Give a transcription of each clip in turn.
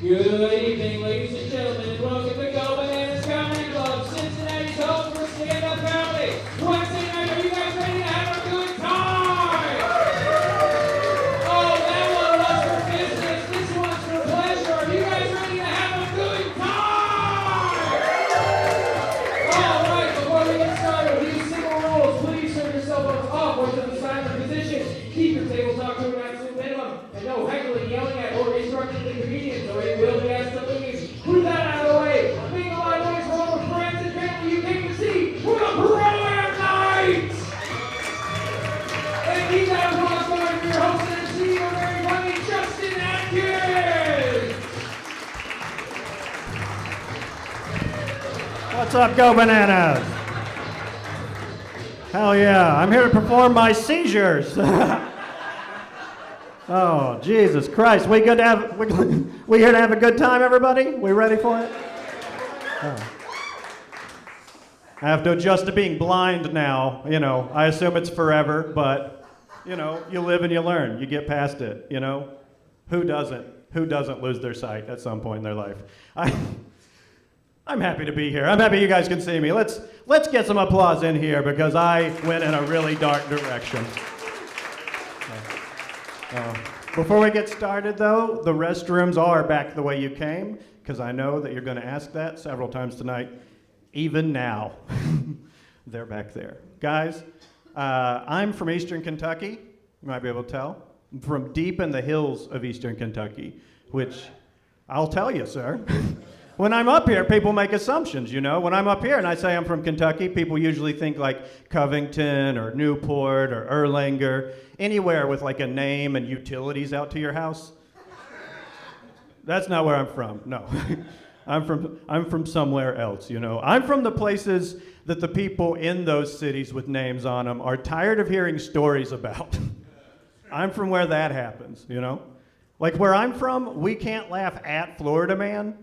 Good evening, ladies and gentlemen, and welcome to Go Bananas Comedy Club, Cincinnati's home for stand-up comedy. Wednesday night, are you guys ready to have a good time? Oh, that one was for business. This one's for pleasure. Are you guys ready to have a good time? All right, before we get started, these simple rules. Please turn yourself off to the silent position. Keep your table talk to an absolute minimum, and no heckling, yelling at, or instructing the comedians, or you will be asked to leave. Move that out of the way. Make a lot of noise for all the friends and family you came to see for the Pro-Am Night! And keep that applause going for your host and MC, your very funny Justin Atkins! What's up, Go Bananas? Hell yeah, I'm here to perform my seizures. Oh, Jesus Christ. We here to have a good time, everybody? We ready for it? Oh. I have to adjust to being blind now. You know, I assume it's forever, but, you know, you live and you learn. You get past it, you know? Who doesn't? Who doesn't lose their sight at some point in their life? I'm happy to be here. I'm happy you guys can see me. Let's get some applause in here because I went in a really dark direction. Before we get started, though, the restrooms are back the way you came, because I know that you're going to ask that several times tonight. Even now, they're back there. Guys, I'm from Eastern Kentucky. You might be able to tell. I'm from deep in the hills of Eastern Kentucky, which I'll tell you, sir. When I'm up here, people make assumptions, you know. When I'm up here and I say I'm from Kentucky, people usually think like Covington or Newport or Erlanger, anywhere with like a name and utilities out to your house. That's not where I'm from, no. I'm from somewhere else, you know. I'm from the places that the people in those cities with names on them are tired of hearing stories about. I'm from where that happens, you know. Like where I'm from, we can't laugh at Florida Man,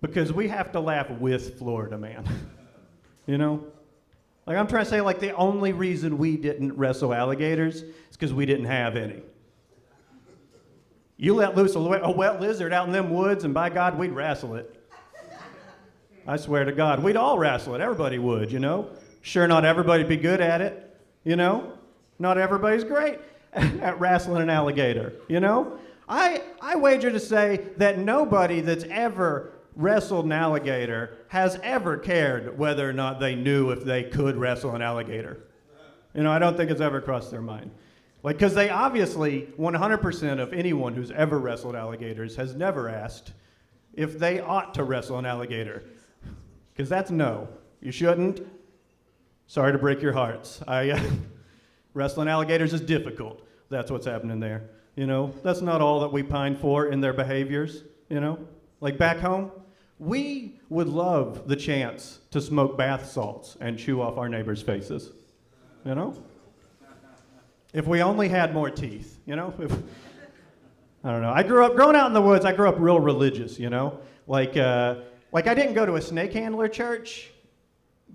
because we have to laugh with Florida Man, you know? Like I'm trying to say like the only reason we didn't wrestle alligators is because we didn't have any. You let loose a wet lizard out in them woods and by God, we'd wrestle it. I swear to God, we'd all wrestle it, everybody would, you know? Sure, not everybody'd be good at it, you know? Not everybody's great at wrestling an alligator, you know? I wager to say that nobody that's ever wrestled an alligator has ever cared whether or not they knew if they could wrestle an alligator. You know, I don't think it's ever crossed their mind. Like, because they obviously, 100% of anyone who's ever wrestled alligators has never asked if they ought to wrestle an alligator. Because that's no. You shouldn't. Sorry to break your hearts. Wrestling alligators is difficult. That's what's happening there. You know, that's not all that we pine for in their behaviors, you know? Like back home, we would love the chance to smoke bath salts and chew off our neighbors' faces, you know? If we only had more teeth, you know? I don't know. Growing out in the woods, I grew up real religious, you know? Like I didn't go to a snake handler church,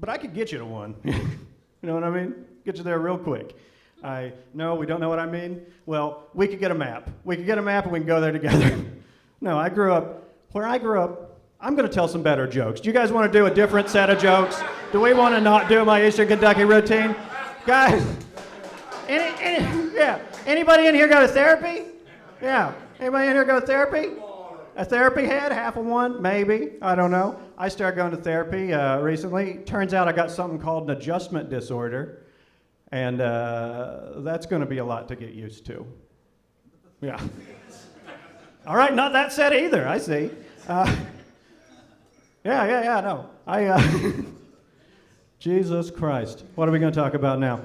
but I could get you to one. You know what I mean? Get you there real quick. No, we don't know what I mean? Well, we could get a map. We could get a map and we can go there together. No, where I grew up, I'm going to tell some better jokes. Do you guys want to do a different set of jokes? Do we want to not do my Eastern Kentucky routine? Guys, anybody in here go to therapy? Yeah, anybody in here go to therapy? A therapy head, half of one, maybe, I don't know. I started going to therapy recently. Turns out I got something called an adjustment disorder, and that's going to be a lot to get used to. Yeah. All right, not that set either, I see. No. Jesus Christ. What are we going to talk about now?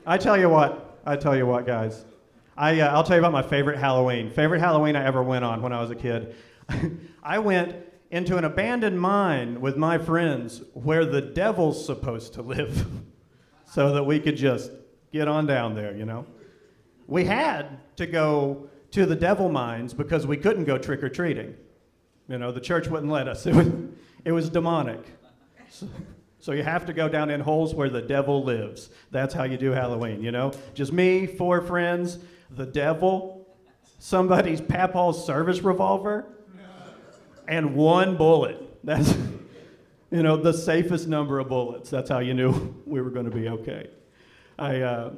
I tell you what, guys. I'll tell you about my favorite Halloween. Favorite Halloween I ever went on when I was a kid. I went into an abandoned mine with my friends where the devil's supposed to live so that we could just get on down there, you know? We had to go to the devil mines because we couldn't go trick-or-treating. You know, the church wouldn't let us. It was demonic. So you have to go down in holes where the devil lives. That's how you do Halloween, you know? Just me, 4 friends, the devil, somebody's papaw's service revolver and 1 bullet. That's, the safest number of bullets. That's how you knew we were going to be okay. I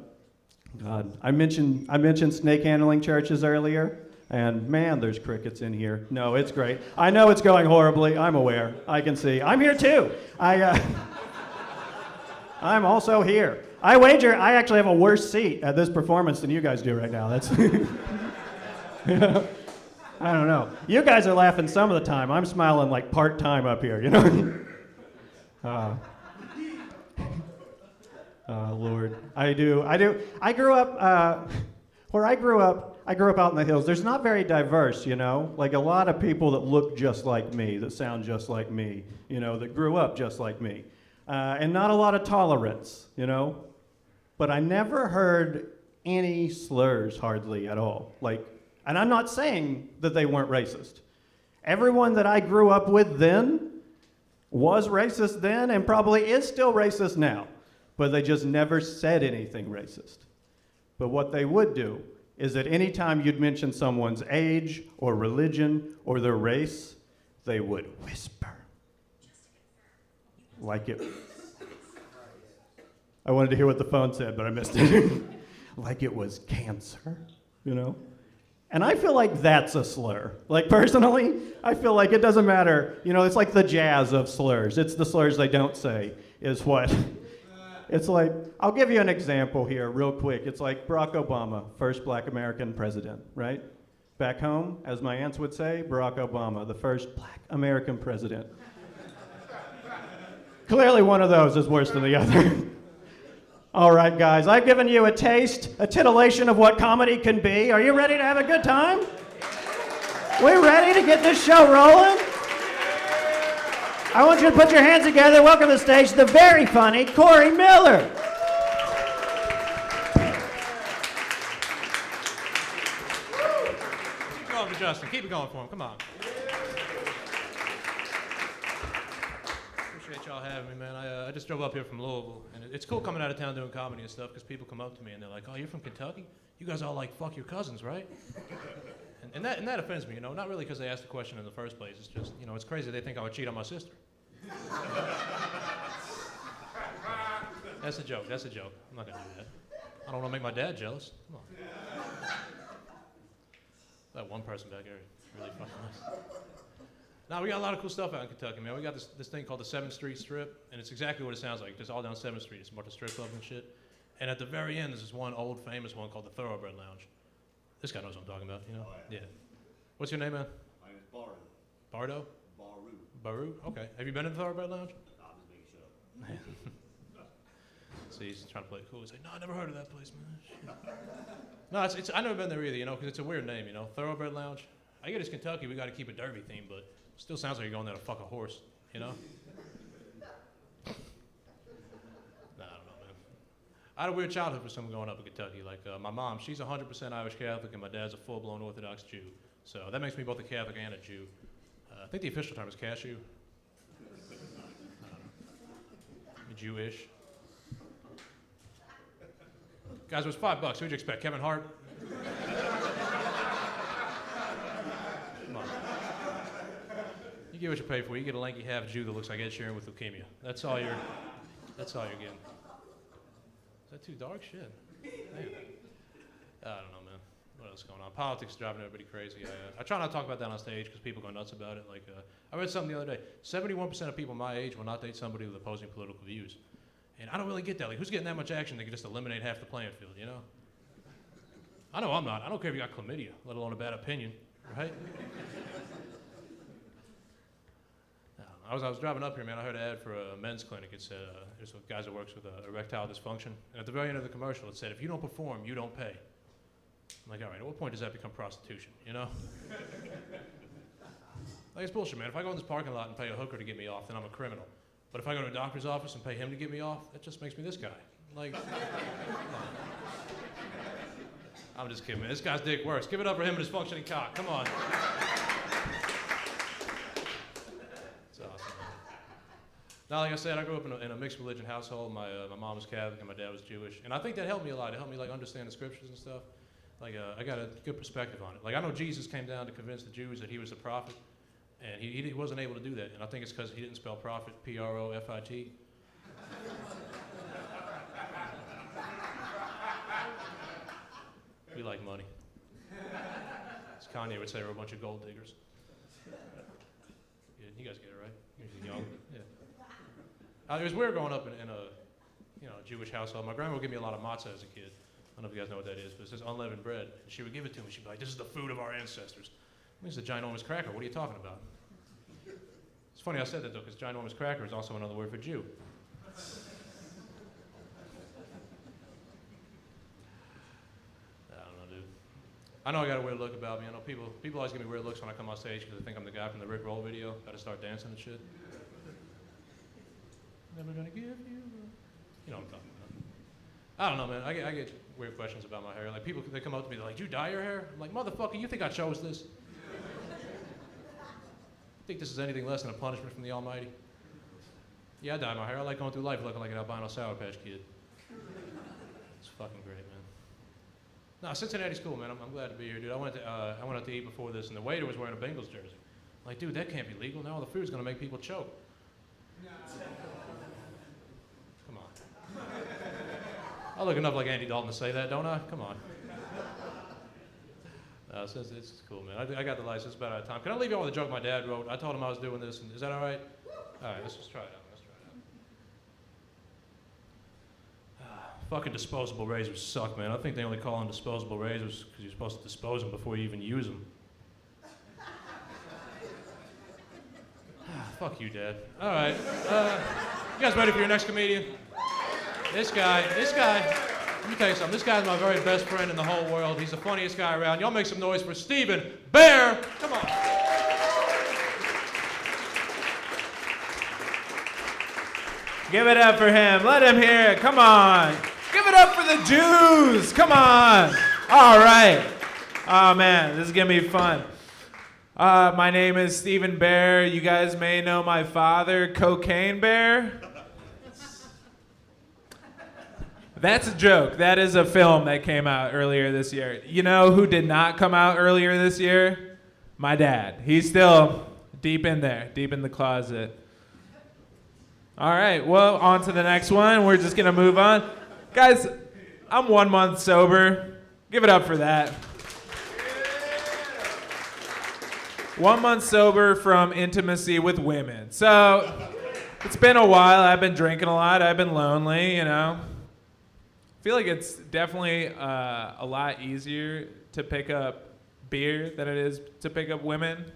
mentioned snake handling churches earlier, and man, there's crickets in here. No, it's great. I know it's going horribly. I'm aware. I can see. I'm here too. I'm also here. I wager I actually have a worse seat at this performance than you guys do right now. That's, I don't know. You guys are laughing some of the time. I'm smiling like part-time up here, Lord. I do. I grew up, where I grew up out in the hills. There's not very diverse, like a lot of people that look just like me, that sound just like me, that grew up just like me. And not a lot of tolerance, But I never heard any slurs hardly at all. And I'm not saying that they weren't racist. Everyone that I grew up with then was racist then and probably is still racist now. But they just never said anything racist. But what they would do is that any time you'd mention someone's age or religion or their race, they would whisper. Like it. I wanted to hear what the phone said, but I missed it. Like it was cancer, And I feel like that's a slur. Personally, I feel like it doesn't matter. It's like the jazz of slurs. It's the slurs they don't say is what. It's like, I'll give you an example here real quick. It's like Barack Obama, first black American president, right? Back home, as my aunts would say, Barack Obama, the first black American president. Clearly one of those is worse than the other. All right, guys, I've given you a taste, a titillation of what comedy can be. Are you ready to have a good time? We ready to get this show rolling? I want you to put your hands together. Welcome to the stage, the very funny Corey Miller. Keep going for Justin. Keep it going for him. Come on. Appreciate y'all having me, man. I just drove up here from Louisville, and it's cool coming out of town doing comedy and stuff because people come up to me and they're like, "Oh, you're from Kentucky? You guys all fuck your cousins, right?" And that offends me, Not really because they asked the question in the first place. It's just, it's crazy they think I would cheat on my sister. That's a joke. I'm not gonna do that. I don't want to make my dad jealous. Come on. That one person back there really fucking nice. Now, we got a lot of cool stuff out in Kentucky, man. We got this thing called the 7th Street Strip, and it's exactly what it sounds like, just all down 7th Street. It's a bunch of strip clubs and shit. And at the very end, there's this one old famous one called the Thoroughbred Lounge. This guy knows what I'm talking about, Oh, yeah. What's your name, man? My name is Bardo. Bardo? Baru? Okay. Have you been in the Thoroughbred Lounge? No, I'm just making shit up. See, he's trying to play it cool. He's like, no, I never heard of that place, man. No, I've never been there either, because it's a weird name, Thoroughbred Lounge. I get it's Kentucky, we got to keep a derby theme, but still sounds like you're going there to fuck a horse, Nah, I don't know, man. I had a weird childhood for someone growing up in Kentucky. My mom, she's 100% Irish Catholic, and my dad's a full-blown Orthodox Jew. So that makes me both a Catholic and a Jew. I think the official term is cashew. Jewish. Guys, it was $5. Who'd you expect? Kevin Hart? Come on. You get what you pay for. You get a lanky half Jew that looks like Ed Sheeran with leukemia. That's all you're getting. Is that too dark? Shit. Damn. I don't know, man. What else is going on? Politics is driving everybody crazy. I try not to talk about that on stage because people go nuts about it. I read something the other day. 71% of people my age will not date somebody with opposing political views. And I don't really get that. Who's getting that much action they can just eliminate half the playing field, I know I'm not. I don't care if you got chlamydia, let alone a bad opinion, right? I was driving up here, man. I heard an ad for a men's clinic. It said, there's a guy that works with erectile dysfunction. And at the very end of the commercial, it said, if you don't perform, you don't pay. I'm like, all right, at what point does that become prostitution, It's bullshit, man. If I go in this parking lot and pay a hooker to get me off, then I'm a criminal. But if I go to a doctor's office and pay him to get me off, that just makes me this guy. I'm just kidding, man. This guy's dick works. Give it up for him and his functioning cock. Come on. It's awesome. Now, like I said, I grew up in a mixed religion household. My mom was Catholic and my dad was Jewish. And I think that helped me a lot. It helped me understand the scriptures and stuff. I got a good perspective on it. Like, I know Jesus came down to convince the Jews that he was a prophet, and he wasn't able to do that. And I think it's because he didn't spell prophet, P-R-O-F-I-T. We like money. As Kanye would say, we're a bunch of gold diggers. Yeah, you guys get it, right? You're young. Yeah. It was weird growing up in a Jewish household. My grandma would give me a lot of matzah as a kid. I don't know if you guys know what that is, but it's this unleavened bread. And she would give it to me. She'd be like, "This is the food of our ancestors." This is a ginormous cracker. What are you talking about? It's funny I said that, though, because ginormous cracker is also another word for Jew. I don't know, dude. I know I got a weird look about me. I know people always give me weird looks when I come on stage because they think I'm the guy from the Rick Roll video. Got to start dancing and shit. Never gonna give you. You know what I'm talking about. I don't know, man. I get weird questions about my hair. Like, people, they come up to me, they're like, "Did you dye your hair?" I'm like, "Motherfucker, you think I chose this? Think this is anything less than a punishment from the Almighty?" Yeah, I dye my hair. I like going through life looking like an albino Sour Patch Kid. It's fucking great, man. No, Cincinnati's cool, man. I'm glad to be here, dude. I went out to eat before this, and the waiter was wearing a Bengals jersey. I'm like, dude, that can't be legal. Now all the food's gonna make people choke. Come on. I look enough like Andy Dalton to say that, don't I? Come on. No, it's cool, man. I got the license about out of time. Can I leave you all with a joke my dad wrote? I told him I was doing this, and is that all right? All right, let's just try it out. Fucking disposable razors suck, man. I think they only call them disposable razors because you're supposed to dispose them before you even use them. Fuck you, Dad. All right. You guys ready for your next comedian? This guy, let me tell you something. This guy's my very best friend in the whole world. He's the funniest guy around. Y'all make some noise for Stephen Bear. Come on. Give it up for him. Let him hear it. Come on. Give it up for the Jews. Come on. All right. Oh, man. This is going to be fun. My name is Stephen Bear. You guys may know my father, Cocaine Bear. That's a joke. That is a film that came out earlier this year. You know who did not come out earlier this year? My dad. He's still deep in there, deep in the closet. All right, well, on to the next one. We're just going to move on. Guys, I'm 1 month sober. Give it up for that. 1 month sober from intimacy with women. So it's been a while. I've been drinking a lot. I've been lonely, you know. I feel like it's definitely a lot easier to pick up beer than it is to pick up women.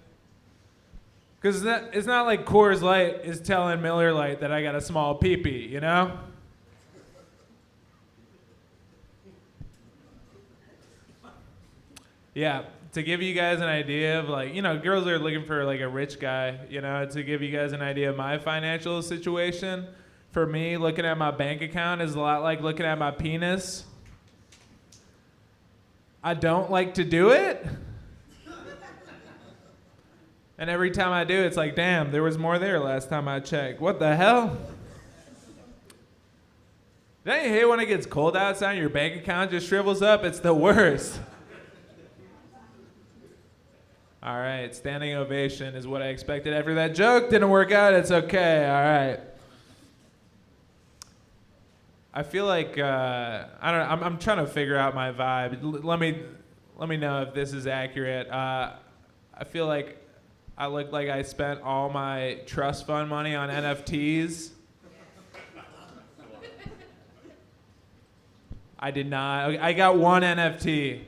Because it's not like Coors Light is telling Miller Lite that I got a small pee-pee, you know? Yeah, to give you guys an idea of, like, you know, girls are looking for like a rich guy, you know, to give you guys an idea of my financial situation. For me, looking at my bank account is a lot like looking at my penis. I don't like to do it. And every time I do, it's like, damn, there was more there last time I checked. What the hell? Don't you hate when it gets cold outside and your bank account just shrivels up? It's the worst. All right, standing ovation is what I expected after that joke. Didn't work out. It's okay. All right. I feel like I'm trying to figure out my vibe. Let me know if this is accurate. I feel like I look like I spent all my trust fund money on NFTs. I did not. I got one NFT,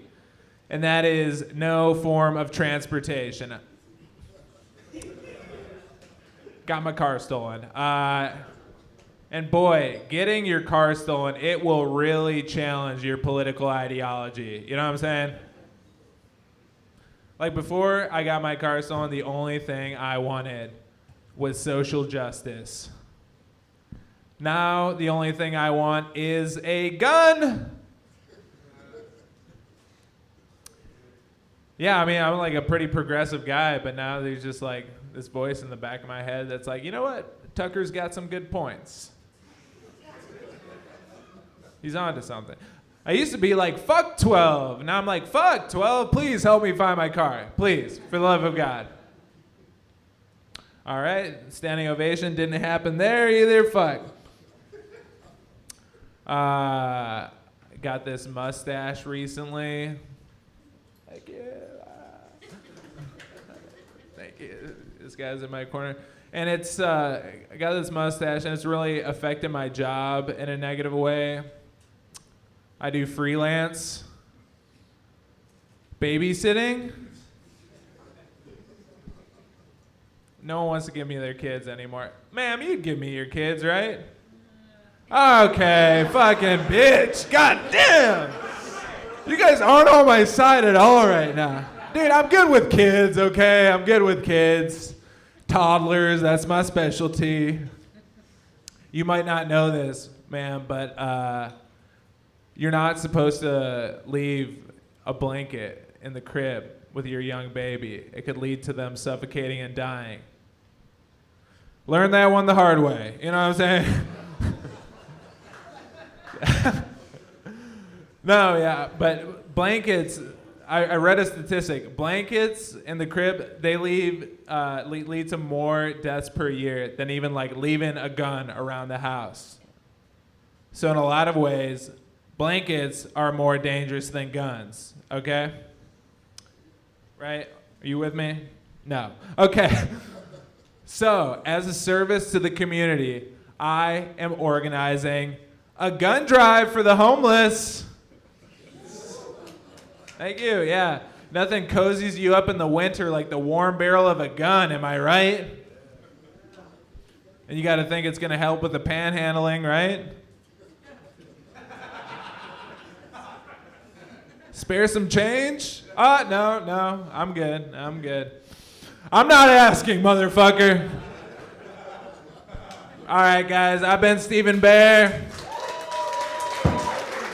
and that is no form of transportation. Got my car stolen. And boy, getting your car stolen, it will really challenge your political ideology. You know what I'm saying? Like, before I got my car stolen, the only thing I wanted was social justice. Now, the only thing I want is a gun. Yeah, I mean, I'm like a pretty progressive guy, but now there's just like this voice in the back of my head that's like, you know what? Tucker's got some good points. He's on to something. I used to be like, fuck 12. Now I'm like, fuck 12. Please help me find my car. Please, for the love of God. All right, standing ovation didn't happen there either. Fuck. Got this mustache recently. Thank you. Thank you. This guy's in my corner. And it's, I got this mustache and it's really affected my job in a negative way. I do freelance babysitting. No one wants to give me their kids anymore. Ma'am, you'd give me your kids, right? Okay, fucking bitch. God damn. You guys aren't on my side at all right now. Dude, I'm good with kids, okay? I'm good with kids. Toddlers, that's my specialty. You might not know this, ma'am, but you're not supposed to leave a blanket in the crib with your young baby. It could lead to them suffocating and dying. Learn that one the hard way. You know what I'm saying? No, yeah, but blankets, I read a statistic. Blankets in the crib, they lead to more deaths per year than even like leaving a gun around the house. So in a lot of ways, blankets are more dangerous than guns, okay? Right? Are you with me? No. Okay. So, as a service to the community, I am organizing a gun drive for the homeless. Thank you, yeah. Nothing cozies you up in the winter like the warm barrel of a gun, am I right? And you got to think it's going to help with the panhandling, right? Spare some change? No, I'm good. I'm not asking, motherfucker. All right, guys, I've been Stephen Bear.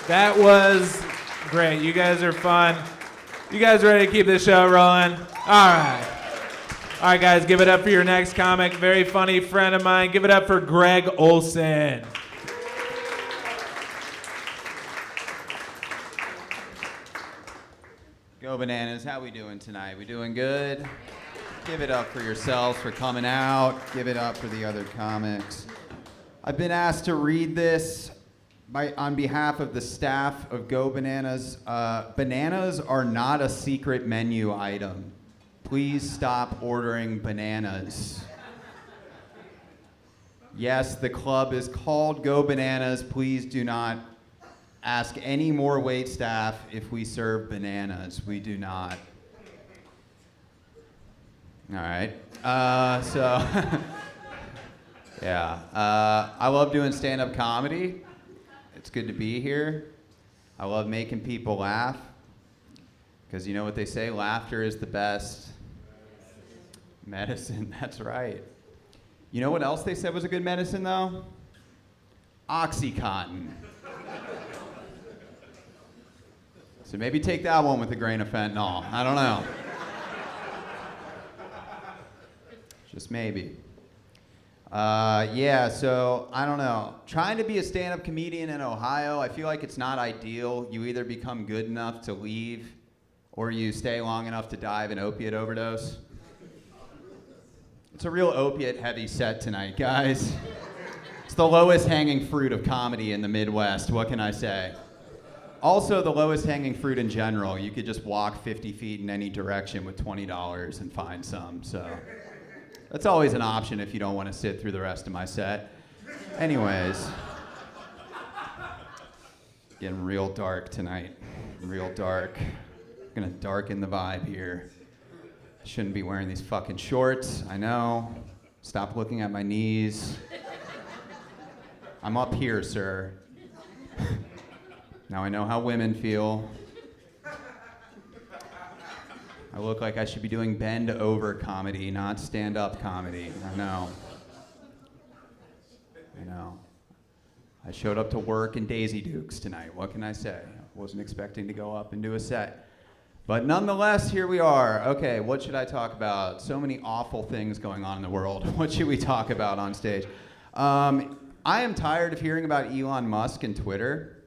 That was great. You guys are fun. You guys ready to keep this show rolling? All right. All right, guys, give it up for your next comic. Very funny friend of mine. Give it up for Greg Olson. Go Bananas, how we doing tonight? We doing good? Give it up for yourselves for coming out. Give it up for the other comics. I've been asked to read this on behalf of the staff of Go Bananas. Bananas are not a secret menu item. Please stop ordering bananas. Yes, the club is called Go Bananas. Please do not ask any more wait staff if we serve bananas. We do not. All right. Yeah. I love doing stand-up comedy. It's good to be here. I love making people laugh. Because you know what they say? Laughter is the best medicine. That's right. You know what else they said was a good medicine, though? Oxycontin. So maybe take that one with a grain of fentanyl. I don't know. Just maybe. Yeah, so I don't know. Trying to be a stand-up comedian in Ohio, I feel like it's not ideal. You either become good enough to leave or you stay long enough to die of an opiate overdose. It's a real opiate-heavy set tonight, guys. It's the lowest hanging fruit of comedy in the Midwest. What can I say? Also, the lowest hanging fruit in general. You could just walk 50 feet in any direction with $20 and find some, so that's always an option if you don't want to sit through the rest of my set. Anyways, getting real dark tonight. Real dark. Gonna darken the vibe here. Shouldn't be wearing these fucking shorts, I know. Stop looking at my knees. I'm up here, sir. Now I know how women feel. I look like I should be doing bend-over comedy, not stand-up comedy. I know. I showed up to work in Daisy Dukes tonight. What can I say? I wasn't expecting to go up and do a set. But nonetheless, here we are. Okay, what should I talk about? So many awful things going on in the world. What should we talk about on stage? I am tired of hearing about Elon Musk and Twitter.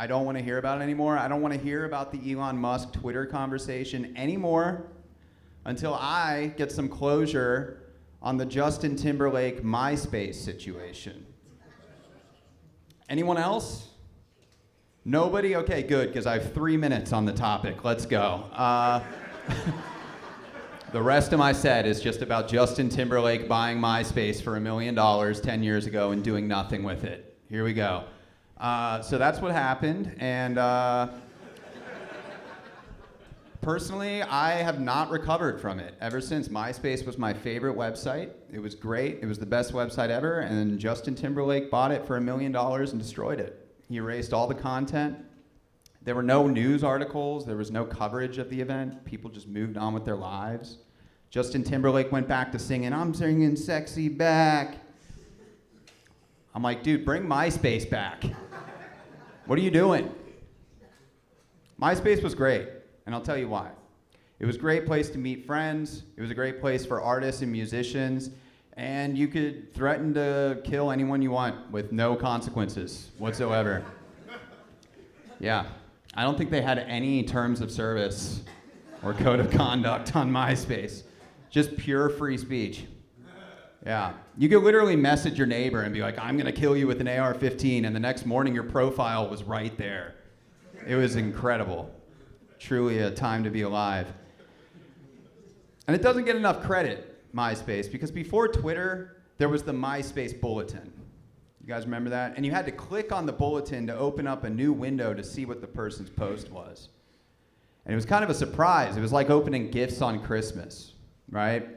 I don't want to hear about it anymore. I don't want to hear about the Elon Musk Twitter conversation anymore until I get some closure on the Justin Timberlake MySpace situation. Anyone else? Nobody? Okay, good, because I have 3 minutes on the topic. Let's go. The rest of my set is just about Justin Timberlake buying MySpace for $1 million 10 years ago and doing nothing with it. Here we go. So that's what happened, and personally, I have not recovered from it ever since. MySpace was my favorite website. It was great. It was the best website ever, and then Justin Timberlake bought it for $1 million and destroyed it. He erased all the content. There were no news articles. There was no coverage of the event. People just moved on with their lives. Justin Timberlake went back to singing, "I'm singing sexy back." I'm like, dude, bring MySpace back. What are you doing? MySpace was great, and I'll tell you why. It was a great place to meet friends. It was a great place for artists and musicians, and you could threaten to kill anyone you want with no consequences whatsoever. Yeah. I don't think they had any terms of service or code of conduct on MySpace. Just pure free speech. Yeah. You could literally message your neighbor and be like, "I'm going to kill you with an AR-15," and the next morning your profile was right there. It was incredible. Truly a time to be alive. And it doesn't get enough credit, MySpace, because before Twitter, there was the MySpace bulletin. You guys remember that? And you had to click on the bulletin to open up a new window to see what the person's post was. And it was kind of a surprise. It was like opening gifts on Christmas, right?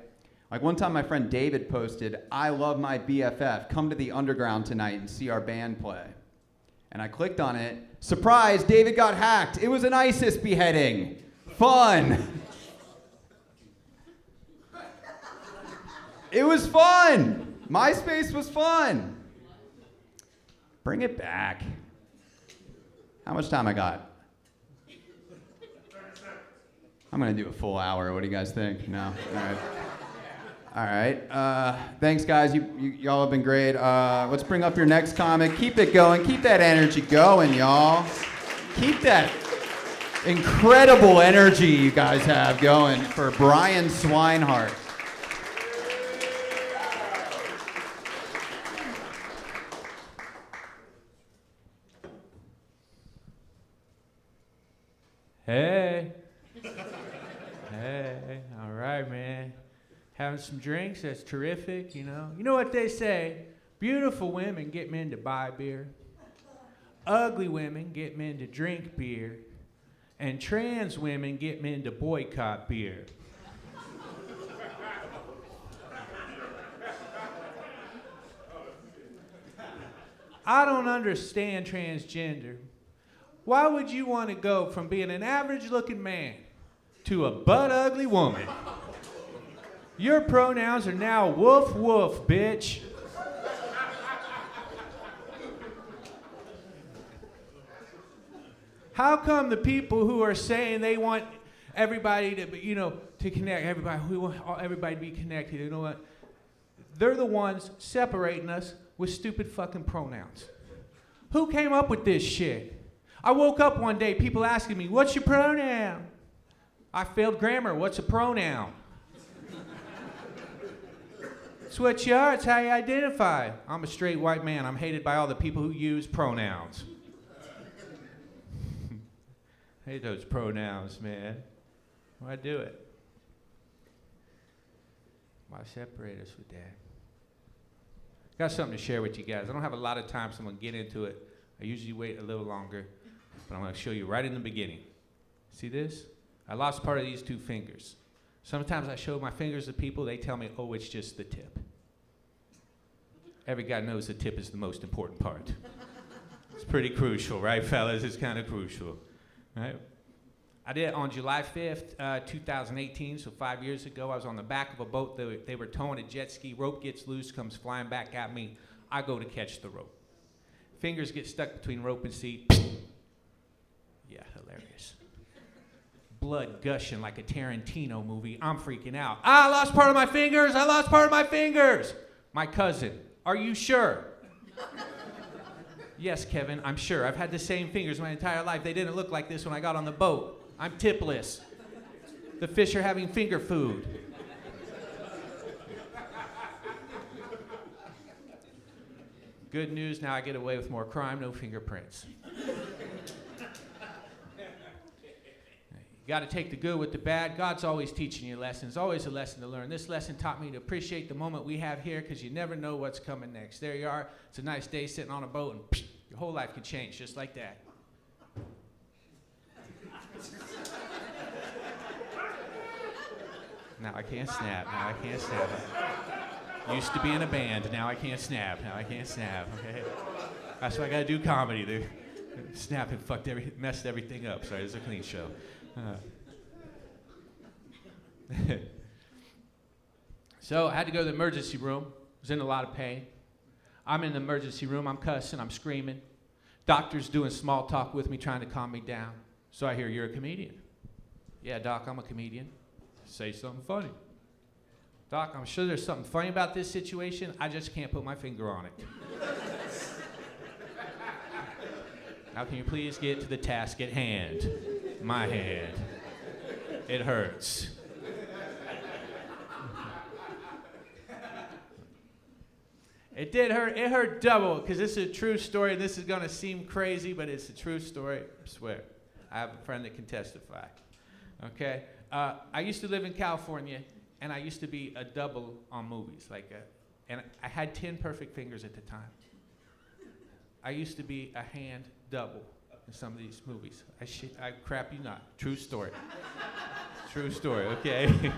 Like one time my friend David posted, "I love my BFF. Come to the Underground tonight and see our band play." And I clicked on it. Surprise, David got hacked. It was an ISIS beheading. Fun. It was fun. MySpace was fun. Bring it back. How much time I got? I'm gonna do a full hour. What do you guys think? No? All right. Thanks, guys. Y'all have been great. Let's bring up your next comic. Keep it going. Keep that energy going, y'all. Keep that incredible energy you guys have going for Brian Swinehart. Hey. Hey, all right, man. Having some drinks, that's terrific, you know. You know what they say, beautiful women get men to buy beer. Ugly women get men to drink beer. And trans women get men to boycott beer. I don't understand transgender. Why would you want to go from being an average-looking man to a butt-ugly woman? Your pronouns are now woof woof, bitch. How come the people who are saying they want everybody to, you know, to connect, everybody, we want everybody to be connected, you know what? They're the ones separating us with stupid fucking pronouns. Who came up with this shit? I woke up one day, people asking me, "What's your pronoun?" I failed grammar. What's a pronoun? It's what you are. It's how you identify. I'm a straight white man. I'm hated by all the people who use pronouns. I hate those pronouns, man. Why do it? Why separate us with that? Got something to share with you guys. I don't have a lot of time, so I'm going to get into it. I usually wait a little longer, but I'm going to show you right in the beginning. See this? I lost part of these 2 fingers. Sometimes I show my fingers to people, they tell me, "Oh, it's just the tip." Every guy knows the tip is the most important part. It's pretty crucial, right, fellas? It's kind of crucial, right? I did it on July 5th, 2018, so 5 years ago. I was on the back of a boat. They were towing a jet ski. Rope gets loose, comes flying back at me. I go to catch the rope. Fingers get stuck between rope and seat. Yeah, hilarious. Blood gushing like a Tarantino movie. I'm freaking out. I lost part of my fingers. I lost part of my fingers. My cousin, "Are you sure?" Yes, Kevin, I'm sure. I've had the same fingers my entire life. They didn't look like this when I got on the boat. I'm tipless. The fish are having finger food. Good news, now I get away with more crime, no fingerprints. You got to take the good with the bad. God's always teaching you lessons, always a lesson to learn. This lesson taught me to appreciate the moment we have here because you never know what's coming next. There you are. It's a nice day sitting on a boat, and psh, your whole life can change just like that. Now I can't snap. Now I can't snap. Used to be in a band. Now I can't snap. Now I can't snap. Okay, that's why I gotta do comedy. The snapping messed everything up. Sorry, it's a clean show. So I had to go to the emergency room. Was in a lot of pain. I'm in the emergency room. I'm cussing. I'm screaming. Doctor's doing small talk with me, trying to calm me down. So I hear, you're a comedian. Yeah, Doc, I'm a comedian. Say something funny. Doc, I'm sure there's something funny about this situation. I just can't put my finger on it. Now can you please get to the task at hand? My hand. It hurts. It did hurt. It hurt double because this is a true story. This is going to seem crazy, but it's a true story. I swear. I have a friend that can testify. Okay? I used to live in California, and I used to be a double on movies. And I had 10 perfect fingers at the time. I used to be a hand double in some of these movies. I crap you not. True story. True story, okay?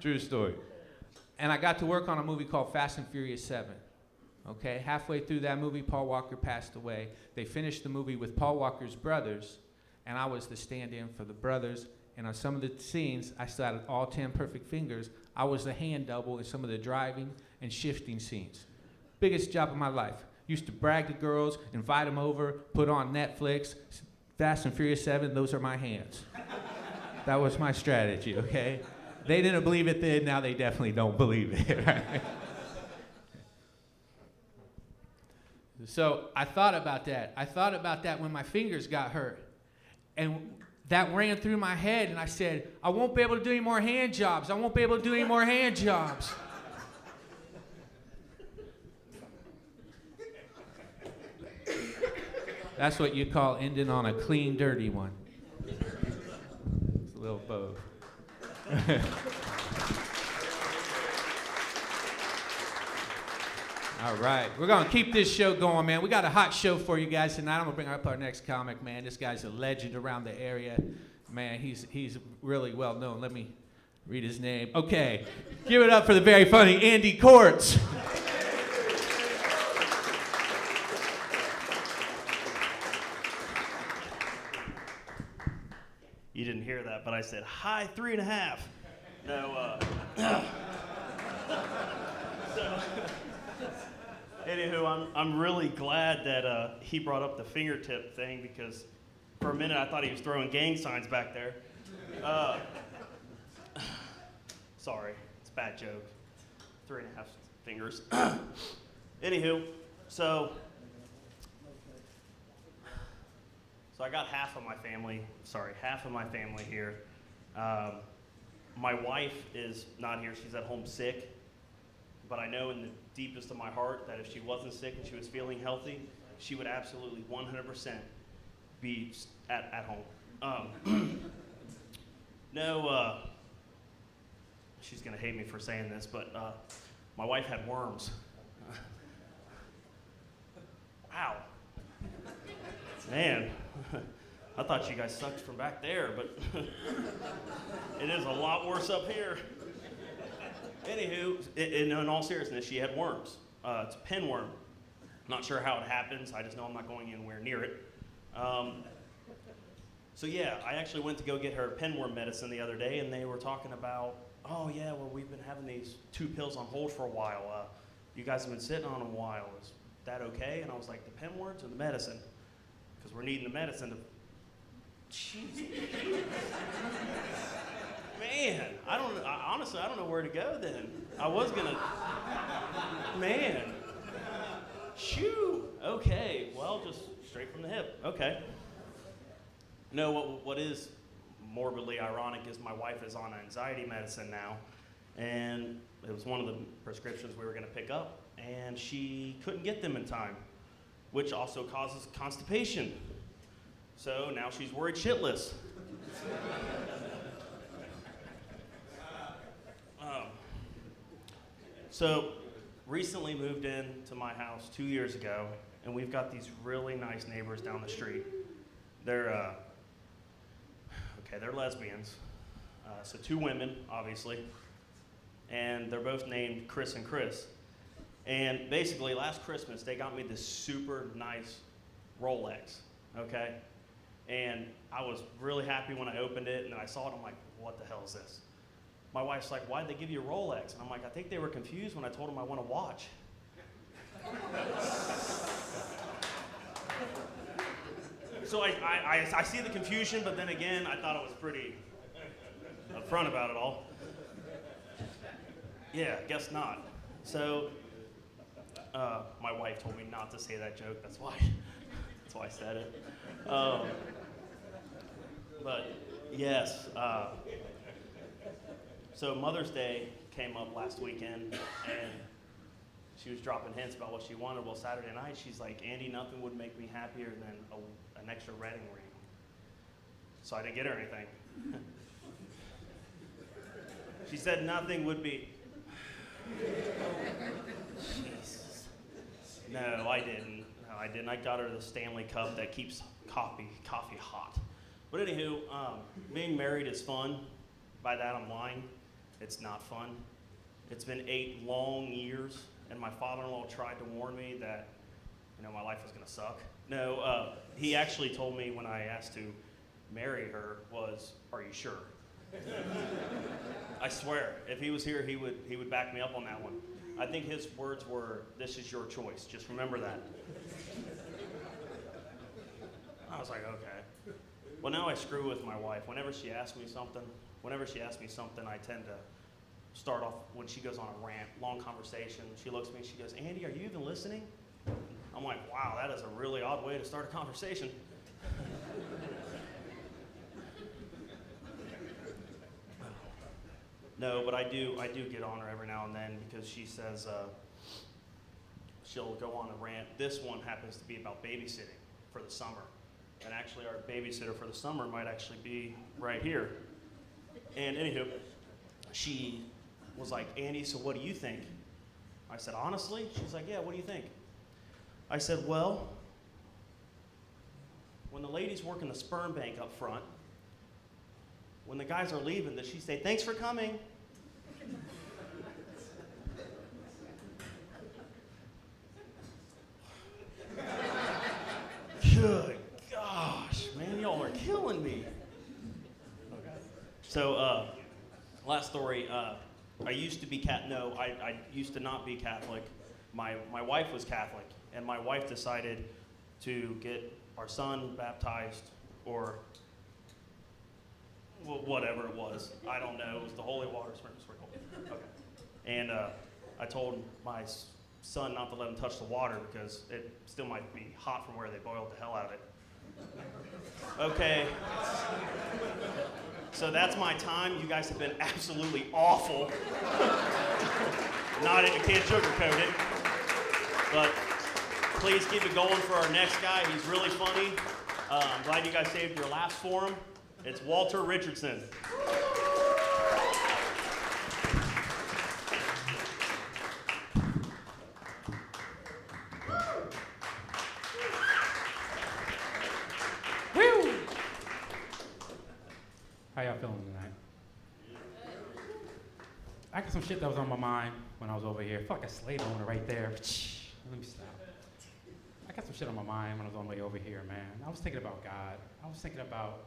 True story. And I got to work on a movie called Fast and Furious 7. Okay, halfway through that movie, Paul Walker passed away. They finished the movie with Paul Walker's brothers, and I was the stand-in for the brothers. And on some of the scenes, I still had all 10 perfect fingers. I was the hand double in some of the driving and shifting scenes. Biggest job of my life. Used to brag to girls, invite them over, put on Netflix. Fast and Furious 7, those are my hands. That was my strategy, okay? They didn't believe it then, now they definitely don't believe it, right? So I thought about that. I thought about that when my fingers got hurt. And that ran through my head, and I said, I won't be able to do any more hand jobs. I won't be able to do any more hand jobs. That's what you call ending on a clean, dirty one. It's a little both. All right, we're gonna keep this show going, man. We got a hot show for you guys tonight. I'm gonna bring up our next comic, man. This guy's a legend around the area. Man, he's really well known. Let me read his name. Okay, give it up for the very funny Andy Courts. You didn't hear that, but I said, hi, 3.5. No, so, anywho, I'm really glad that he brought up the fingertip thing because for a minute I thought he was throwing gang signs back there. Sorry, it's a bad joke. 3.5 fingers. Anywho, so I got half of my family here. My wife is not here, she's at home sick. But I know in the deepest of my heart that if she wasn't sick and she was feeling healthy, she would absolutely 100% be at home. She's gonna hate me for saying this, but my wife had worms. Wow. Man, I thought you guys sucked from back there, but it is a lot worse up here. Anywho, in all seriousness, she had worms. It's a pinworm. Not sure how it happens. I just know I'm not going anywhere near it. So yeah, I actually went to go get her pinworm medicine the other day, and they were talking about, oh yeah, well we've been having these 2 pills on hold for a while. You guys have been sitting on them a while. Is that okay? And I was like, the pinworms or the medicine? Because we're needing the medicine to. Jeez. Man, honestly, I don't know where to go then. I was gonna, man. Shoo! Okay, well, just straight from the hip. Okay. No, what is morbidly ironic is my wife is on anxiety medicine now, and it was one of the prescriptions we were going to pick up, and she couldn't get them in time, which also causes constipation. So now she's worried shitless. So recently moved into my house 2 years ago, and we've got these really nice neighbors down the street. They're lesbians. So 2 women, obviously, and they're both named Chris and Chris. And basically, last Christmas, they got me this super nice Rolex, okay? And I was really happy when I opened it, and then I saw it, I'm like, what the hell is this? My wife's like, why'd they give you a Rolex? And I'm like, I think they were confused when I told them I want a watch. So I see the confusion, but then again, I thought it was pretty upfront about it all. Yeah, guess not. So my wife told me not to say that joke. That's why I said it. But yes. So Mother's Day came up last weekend, and she was dropping hints about what she wanted. Well, Saturday night, she's like, Andy, nothing would make me happier than an extra wedding ring. So I didn't get her anything. She said nothing would be... Jesus. No, I didn't. I got her the Stanley Cup that keeps coffee hot. But anywho, being married is fun. By that, I'm lying. It's not fun. It's been 8 long years, and my father-in-law tried to warn me that, my life was gonna suck. No, he actually told me when I asked to marry her was, are you sure? I swear, if he was here, he would back me up on that one. I think his words were, this is your choice, just remember that. I was like, okay. Well, now I screw with my wife. Whenever she asks me something, I tend to start off when she goes on a rant, long conversation. She looks at me and she goes, Andy, are you even listening? I'm like, wow, that is a really odd way to start a conversation. No, but I do get on her every now and then because she says she'll go on a rant. This one happens to be about babysitting for the summer. And actually our babysitter for the summer might actually be right here. And anywho, she was like, Andy, so what do you think? I said, honestly? She's like, yeah, what do you think? I said, well, when the ladies work in the sperm bank up front, when the guys are leaving, does she say, thanks for coming? Good gosh, man, y'all are killing me. Okay. So, last story. I used to be I used to not be Catholic. My wife was Catholic, and my wife decided to get our son baptized, or well, whatever it was. I don't know. It was the holy water sprinkle. Okay. And I told my son not to let him touch the water because it still might be hot from where they boiled the hell out of it. Okay. So that's my time. You guys have been absolutely awful. I can't sugarcoat it. But please keep it going for our next guy. He's really funny. I'm glad you guys saved your laughs for him. It's Walter Richardson. How y'all feeling tonight? I got some shit that was on my mind when I was over here. Fuck a slave owner right there. Let me stop. I got some shit on my mind when I was on the way over here, man. I was thinking about God. I was thinking about,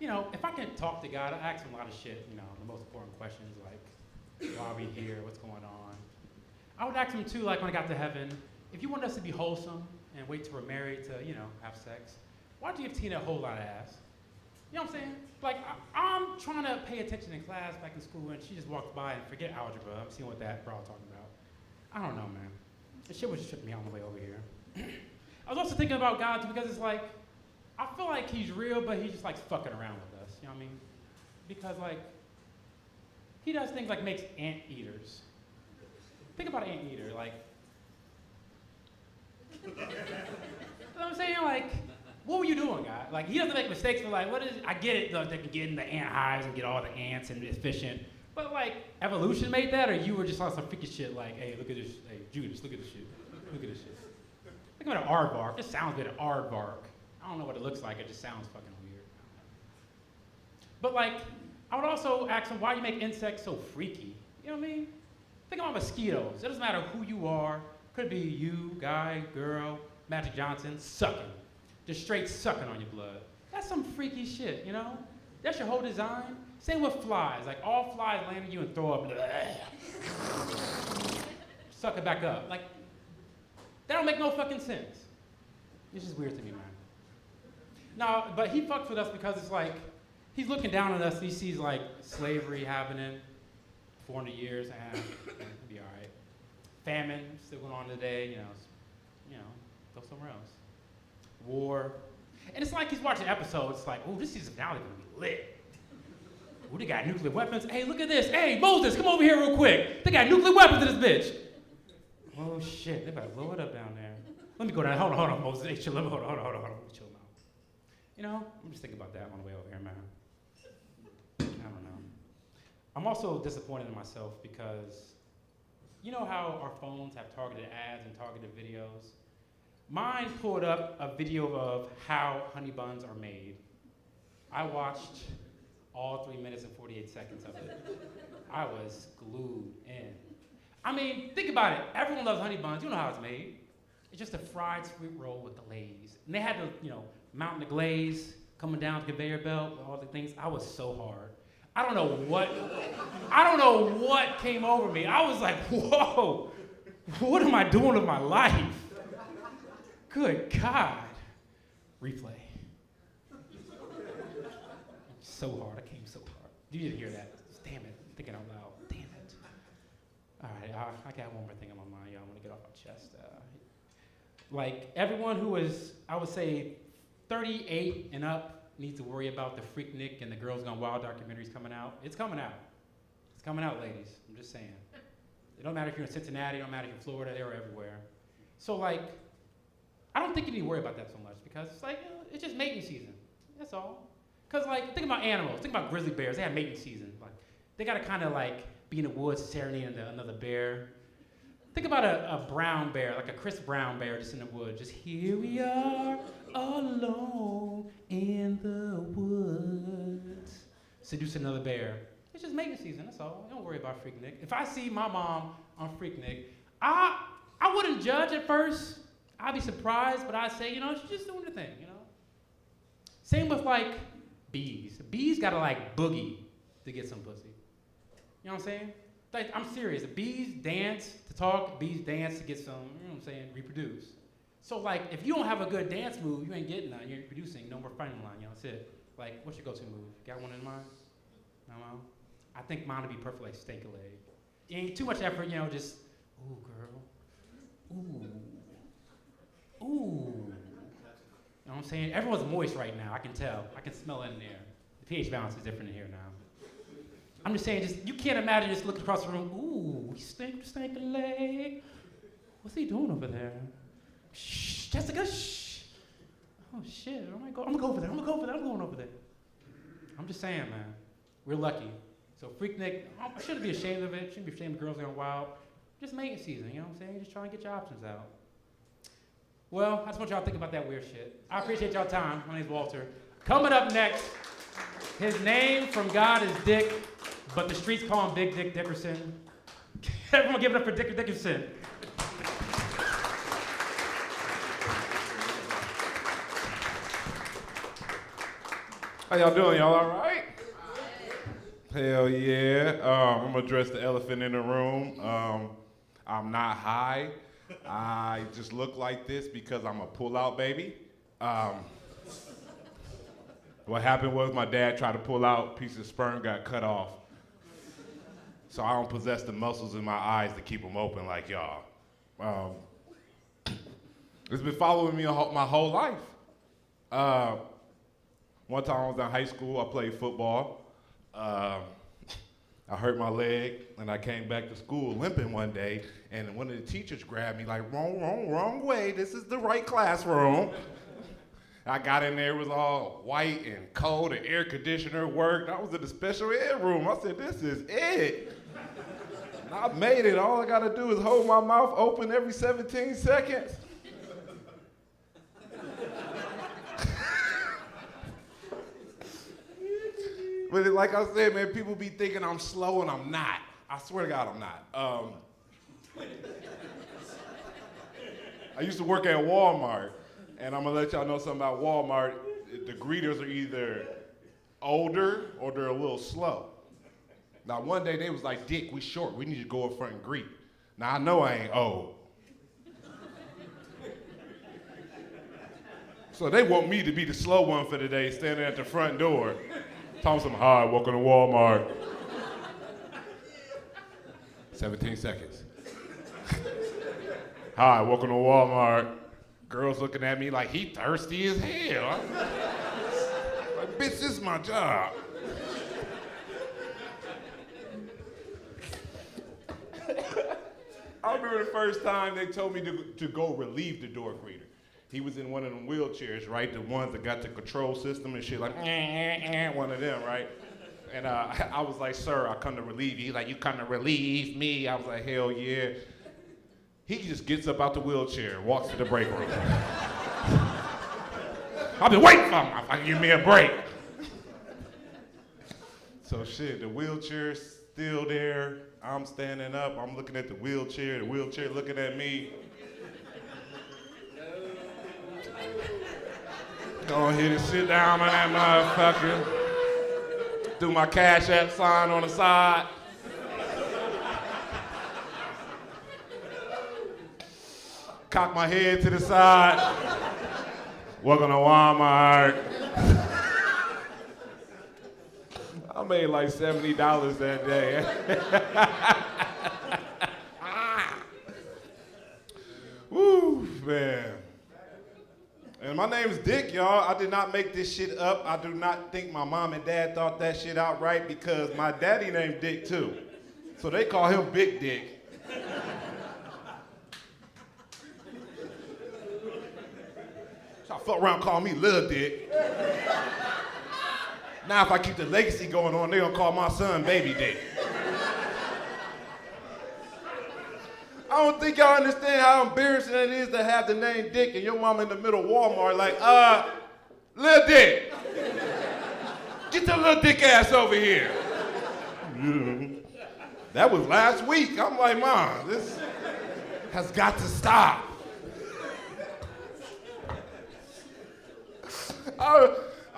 if I can talk to God, I ask him a lot of shit, the most important questions, like, why are we here? What's going on? I would ask him too, like when I got to heaven, if you want us to be wholesome and wait till we're married to, have sex, why'd you give Tina a whole lot of ass? You know what I'm saying? Like, I'm trying to pay attention in class back in school, and she just walked by and forget algebra. I'm seeing what that bra talking about. I don't know, man. This shit was just tripping me out on the way over here. I was also thinking about God too, because it's like, I feel like he's real, but he just likes fucking around with us. You know what I mean? Because like, he does things like makes anteaters. Think about an anteater, like. You know what I'm saying? Like, what were you doing, guy? Like, he doesn't make mistakes, but like, what is? I get it, though, they can get in the ant hives and get all the ants and efficient. But like, evolution made that, or you were just on some freaky shit like, hey, look at this, hey, Judas, look at this shit. Look at this shit. Think about an aardvark. It sounds good, an aardvark. I don't know what it looks like, it just sounds fucking weird. But like, I would also ask him, why do you make insects so freaky? You know what I mean? Think about mosquitoes. It doesn't matter who you are. Could be you, guy, girl, Magic Johnson, sucking. Just straight sucking on your blood. That's some freaky shit, you know? That's your whole design. Same with flies. Like, all flies land on you and throw up. Suck it back up. Like, that don't make no fucking sense. It's just weird to me, man. No, but he fucks with us because it's like, he's looking down on us. He sees, like, slavery happening, 400 years, and it'll be all right. Famine still going on today, you know, go somewhere else. War. And it's like he's watching episodes, it's like, oh, this season finale is gonna be lit. Oh, they got nuclear weapons. Hey, look at this. Hey, Moses, come over here real quick. They got nuclear weapons in this bitch. Oh shit, they better blow it up down there. Let me go down. Hold on, Moses. Hey, chill. Hold on. Chill out. You know, I'm just thinking about that on the way over here, man. I don't know. I'm also disappointed in myself because you know how our phones have targeted ads and targeted videos? Mine pulled up a video of how honey buns are made. I watched all 3 minutes and 48 seconds of it. I was glued in. I mean, think about it. Everyone loves honey buns. You know how it's made. It's just a fried sweet roll with glaze. And they had to, mount the glaze, coming down the conveyor belt, all the things. I was so hard. I don't know what came over me. I was like, whoa, what am I doing with my life? Good God. Replay. So hard, I came so hard. You didn't hear that. Damn it, I'm thinking out loud. Damn it. All right, I got one more thing on my mind, y'all. I want to get off my chest. Like, everyone who is, I would say, 38 and up needs to worry about the Freaknik and the Girls Gone Wild documentaries coming out. It's coming out. It's coming out, ladies. I'm just saying. It don't matter if you're in Cincinnati, it don't matter if you're in Florida, they're everywhere. So, like, I don't think you need to worry about that so much because it's like, it's just mating season. That's all. Because, like, think about animals. Think about grizzly bears. They have mating season. Like, they got to kind of, like, be in the woods serenading another bear. Think about a brown bear, like a Chris Brown bear just in the woods. Just here we are, alone in the woods. Seduce another bear. It's just mating season, that's all. Don't worry about Freaknik. If I see my mom on Freaknik, I wouldn't judge at first. I'd be surprised, but I'd say, she's just doing the thing, Same with, like, bees. Bees gotta, like, boogie to get some pussy. You know what I'm saying? Like, I'm serious. Bees dance to talk, bees dance to get some, reproduce. So, like, if you don't have a good dance move, you ain't getting none. You ain't producing, no more fighting line, that's it. Like, what's your go-to move? Got one in mind? No? I think mine would be perfect, like steak a leg. It ain't too much effort, just, ooh, girl. Ooh. Ooh. You know what I'm saying? Everyone's moist right now, I can tell. I can smell it in there. The pH balance is different in here now. I'm just saying, you can't imagine just looking across the room, ooh, stank a leg. What's he doing over there? Shh, Jessica, shh. Oh shit, I'm gonna go over there, I'm going over there. I'm just saying, man, we're lucky. So Freaknik, I shouldn't be ashamed of it, shouldn't be ashamed of Girls Gone Wild. Just mating season, you know what I'm saying? Just try and get your options out. Well, I just want y'all to think about that weird shit. I appreciate y'all time. My name's Walter. Coming up next, his name from God is Dick, but the streets call him Big Dick Dickerson. Everyone give it up for Dick Dickerson. How y'all doing? Y'all all right? Hell yeah. I'm gonna address the elephant in the room. I'm not high. I just look like this because I'm a pull-out baby. What happened was my dad tried to pull out, piece of sperm got cut off. So I don't possess the muscles in my eyes to keep them open like y'all. It's been following me my whole life. One time I was in high school, I played football. I hurt my leg, and I came back to school limping one day, and one of the teachers grabbed me like, wrong way, this is the right classroom. I got in there, it was all white and cold, and air conditioner worked. I was in the special ed room. I said, this is it. And I made it. All I gotta do is hold my mouth open every 17 seconds. But like I said, man, people be thinking I'm slow and I'm not. I swear to God, I'm not. I used to work at Walmart, and I'm gonna let y'all know something about Walmart. The greeters are either older or they're a little slow. Now one day they was like, Dick, we short, we need to go up front and greet. Now I know I ain't old. So they want me to be the slow one for the day, standing at the front door. Thompson, hi, welcome to Walmart. 17 seconds. Hi, welcome to Walmart. Girls looking at me like he thirsty as hell. Like, bitch, this is my job. I remember the first time they told me to go relieve the door greeter. He was in one of them wheelchairs, right? The ones that got the control system and shit, like, one of them, right? And I was like, sir, I come to relieve you. He's like, you come to relieve me? I was like, hell yeah. He just gets up out the wheelchair and walks to the break room. I've been waiting for him. If I can give me a break. So shit, the wheelchair's still there. I'm standing up. I'm looking at the wheelchair looking at me. Go ahead and sit down on that motherfucker. Do my Cash App sign on the side. Cock my head to the side. Welcome to Walmart. I made like $70 that day. Woo, man. And my name is Dick, y'all. I did not make this shit up. I do not think my mom and dad thought that shit out right because my daddy named Dick too. So they call him Big Dick. So I fuck around calling me Lil Dick. Now if I keep the legacy going on, they gonna call my son Baby Dick. I don't think y'all understand how embarrassing it is to have the name Dick and your mom in the middle of Walmart like, Lil Dick. Get your little dick ass over here. That was last week. I'm like, Mom, this has got to stop. I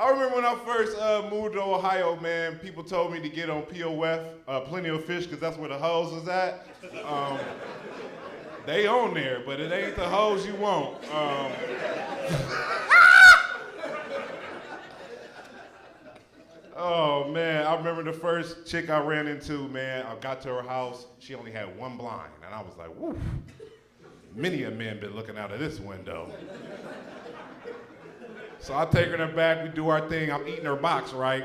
remember when I first moved to Ohio, man, people told me to get on POF, Plenty of Fish, because that's where the hoes is at. They on there, but it ain't the hoes you want. Oh, man, I remember the first chick I ran into, man. I got to her house. She only had one blind, and I was like, woo. Many a man been looking out of this window. So I take her in the back, we do our thing. I'm eating her box, right?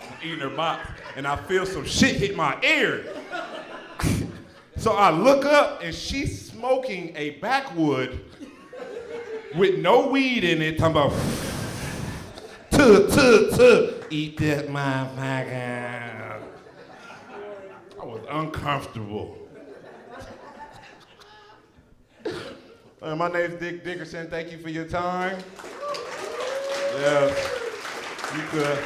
I'm eating her box, and I feel some shit hit my ear. So I look up, and she's smoking a backwood with no weed in it, talking about, eat that motherfucker. I was uncomfortable. My name's Dick Dickerson. Thank you for your time. Yeah, you could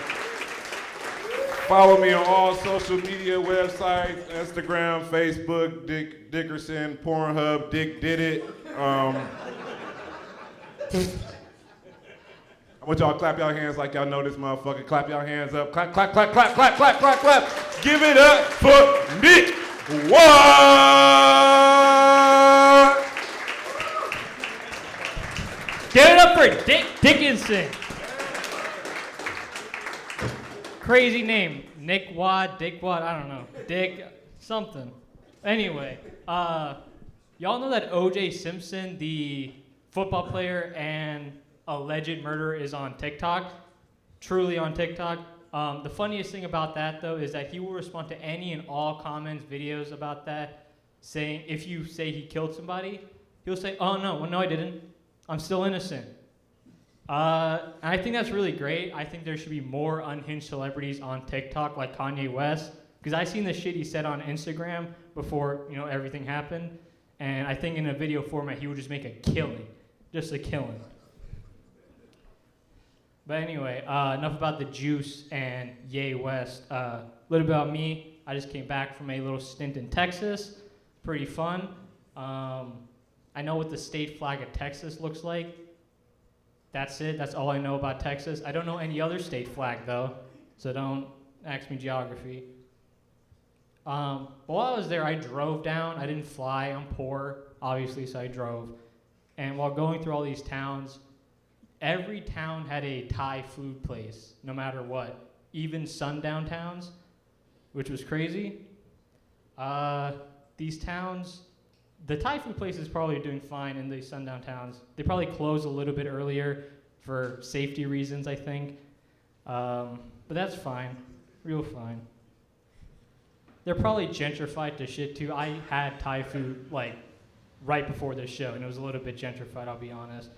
follow me on all social media websites, Instagram, Facebook, Dick Dickerson, Pornhub, Dick Did It. I want y'all to clap y'all hands like y'all know this motherfucker. Clap y'all hands up. Clap, clap, clap, clap, clap, clap, clap, clap. Give it up for Nick Watt. Give it up for Dick Dickinson. Crazy name. Nick Watt, Dick Watt, I don't know. Dick something. Anyway, y'all Y'all know that O.J. Simpson, the football player and alleged murderer, is on TikTok? Truly on TikTok. The funniest thing about that, though, is that he will respond to any and all comments, videos about that, saying, if you say he killed somebody, he'll say, oh, no, well, no, I didn't. I'm still innocent. I think that's really great. I think there should be more unhinged celebrities on TikTok like Kanye West, because I seen the shit he said on Instagram before, everything happened, and I think in a video format he would just make a killing, just a killing. But anyway, enough about the juice and Ye West. A little bit about me. I just came back from a little stint in Texas. Pretty fun. I know what the state flag of Texas looks like. That's it. That's all I know about Texas. I don't know any other state flag, though, so don't ask me geography. While I was there, I drove down. I didn't fly. I'm poor, obviously, so I drove. And while going through all these towns, every town had a Thai food place, no matter what. Even sundown towns, which was crazy. These towns, the Thai food places probably are doing fine in these sundown towns. They probably close a little bit earlier for safety reasons, I think. But that's fine, real fine. They're probably gentrified to shit too. I had Thai food right before this show, and it was a little bit gentrified, I'll be honest.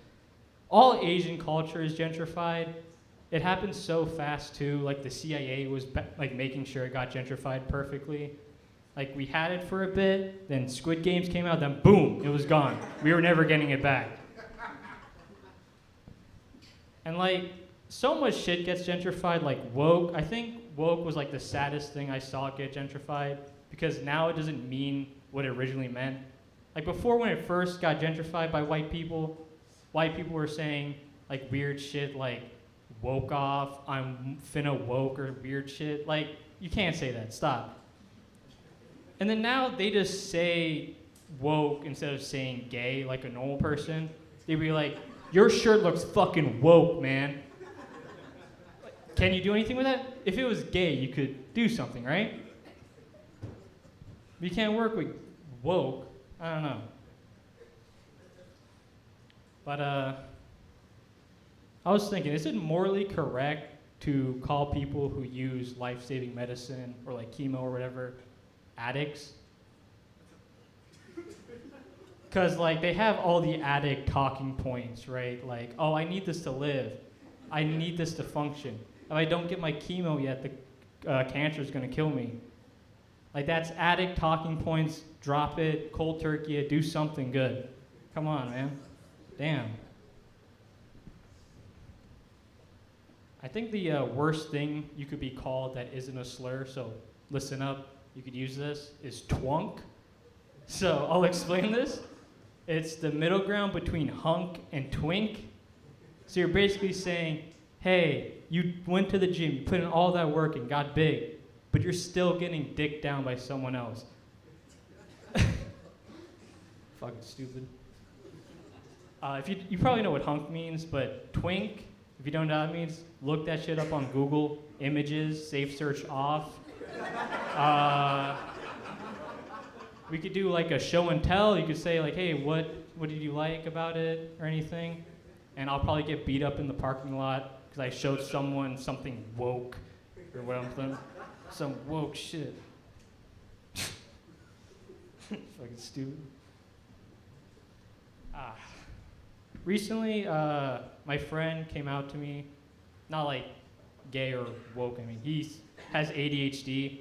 All Asian culture is gentrified. It happens so fast too. Like the CIA was making sure it got gentrified perfectly. Like we had it for a bit, then Squid Games came out, then boom, it was gone. We were never getting it back. And so much shit gets gentrified, like woke. I think woke was the saddest thing I saw get gentrified, because now it doesn't mean what it originally meant. Before, when it first got gentrified by white people were saying weird shit like woke off, I'm finna woke, or weird shit. You can't say that, stop. And then now they just say woke instead of saying gay like a normal person. They'd be like, your shirt looks fucking woke, man. Can you do anything with that? If it was gay, you could do something, right? But you can't work with woke. I don't know. But I was thinking, is it morally correct to call people who use life-saving medicine or chemo or whatever addicts? Because they have all the addict talking points, right? Oh, I need this to live. I need this to function. If I don't get my chemo yet, the cancer is going to kill me. That's addict talking points. Drop it, cold turkey it, do something good. Come on, man. Damn. I think the worst thing you could be called that isn't a slur, so listen up, you could use this, is twunk. So I'll explain this. It's the middle ground between hunk and twink. So you're basically saying, hey, you went to the gym, you put in all that work and got big, but you're still getting dicked down by someone else. Fucking stupid. You probably know what hunk means, but twink, if you don't know what that means, look that shit up on Google Images, safe search off. We could do a show and tell. You could say hey, what did you like about it or anything? And I'll probably get beat up in the parking lot because I showed someone something woke or whatever. Some woke shit. Fucking stupid. Recently, my friend came out to me, not gay or woke, he has ADHD,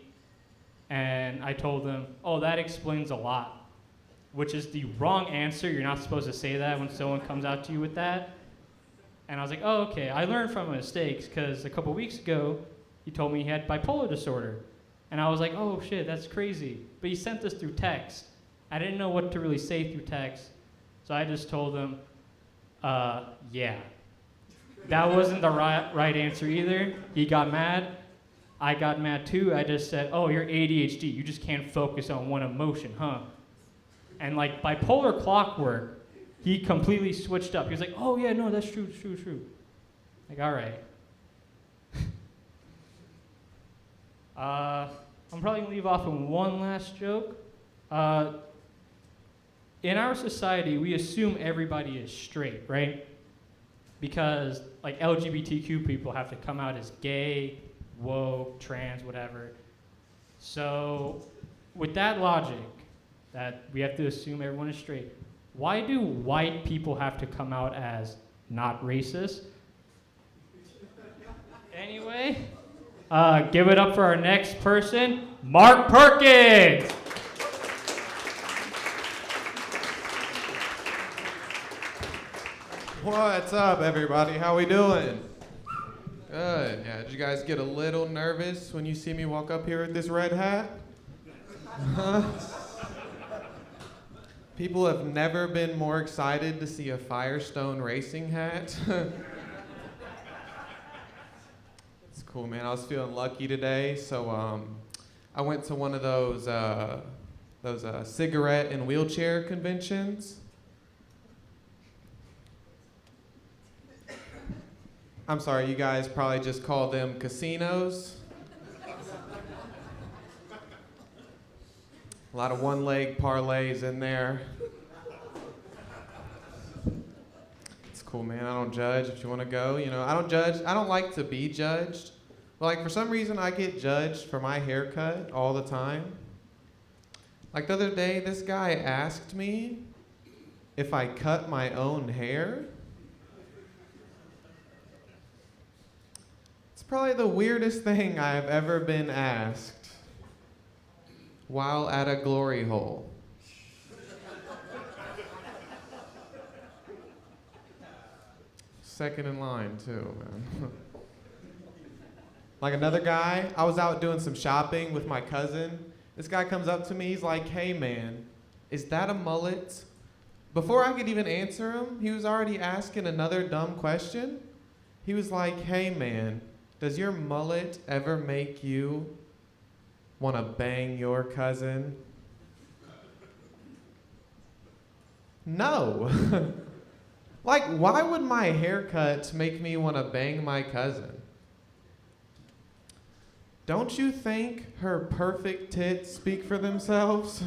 and I told him, oh, that explains a lot, which is the wrong answer. You're not supposed to say that when someone comes out to you with that. And I was like, oh, okay, I learned from my mistakes, because a couple weeks ago, he told me he had bipolar disorder. And I was like, oh shit, that's crazy. But he sent this through text. I didn't know what to really say through text, so I just told him, yeah. That wasn't the right answer either. He got mad. I got mad too. I just said, oh, you're ADHD. You just can't focus on one emotion, huh? And bipolar clockwork, he completely switched up. He was like, oh yeah, no, that's true, true. All right. I'm probably gonna leave off on one last joke. in our society, we assume everybody is straight, right? Because like LGBTQ people have to come out as gay, woke, trans, whatever. So with that logic, that we have to assume everyone is straight, why do white people have to come out as not racist? Anyway, give it up for our next person, Mark Perkins. What's up, everybody? How we doing? Good. Yeah, did you guys get a little nervous when you see me walk up here with this red hat? People have never been more excited to see a Firestone racing hat. It's cool, man. I was feeling lucky today, so I went to one of those cigarette and wheelchair conventions. I'm sorry, you guys probably just call them casinos. A lot of one-leg parlays in there. It's cool, man. I don't judge. If you want to go, you know, I don't judge. I don't like to be judged. But like for some reason, I get judged for my haircut all the time. Like the other day, this guy asked me if I cut my own hair. It's probably the weirdest thing I've ever been asked while at a glory hole. Second in line, too, man. Like another guy, I was out doing some shopping with my cousin. This guy comes up to me, he's like, "Hey, man, is that a mullet?" Before I could even answer him, he was already asking another dumb question. He was like, "Hey, man, does your mullet ever make you want to bang your cousin?" No. Like, why would my haircut make me want to bang my cousin? Don't you think her perfect tits speak for themselves?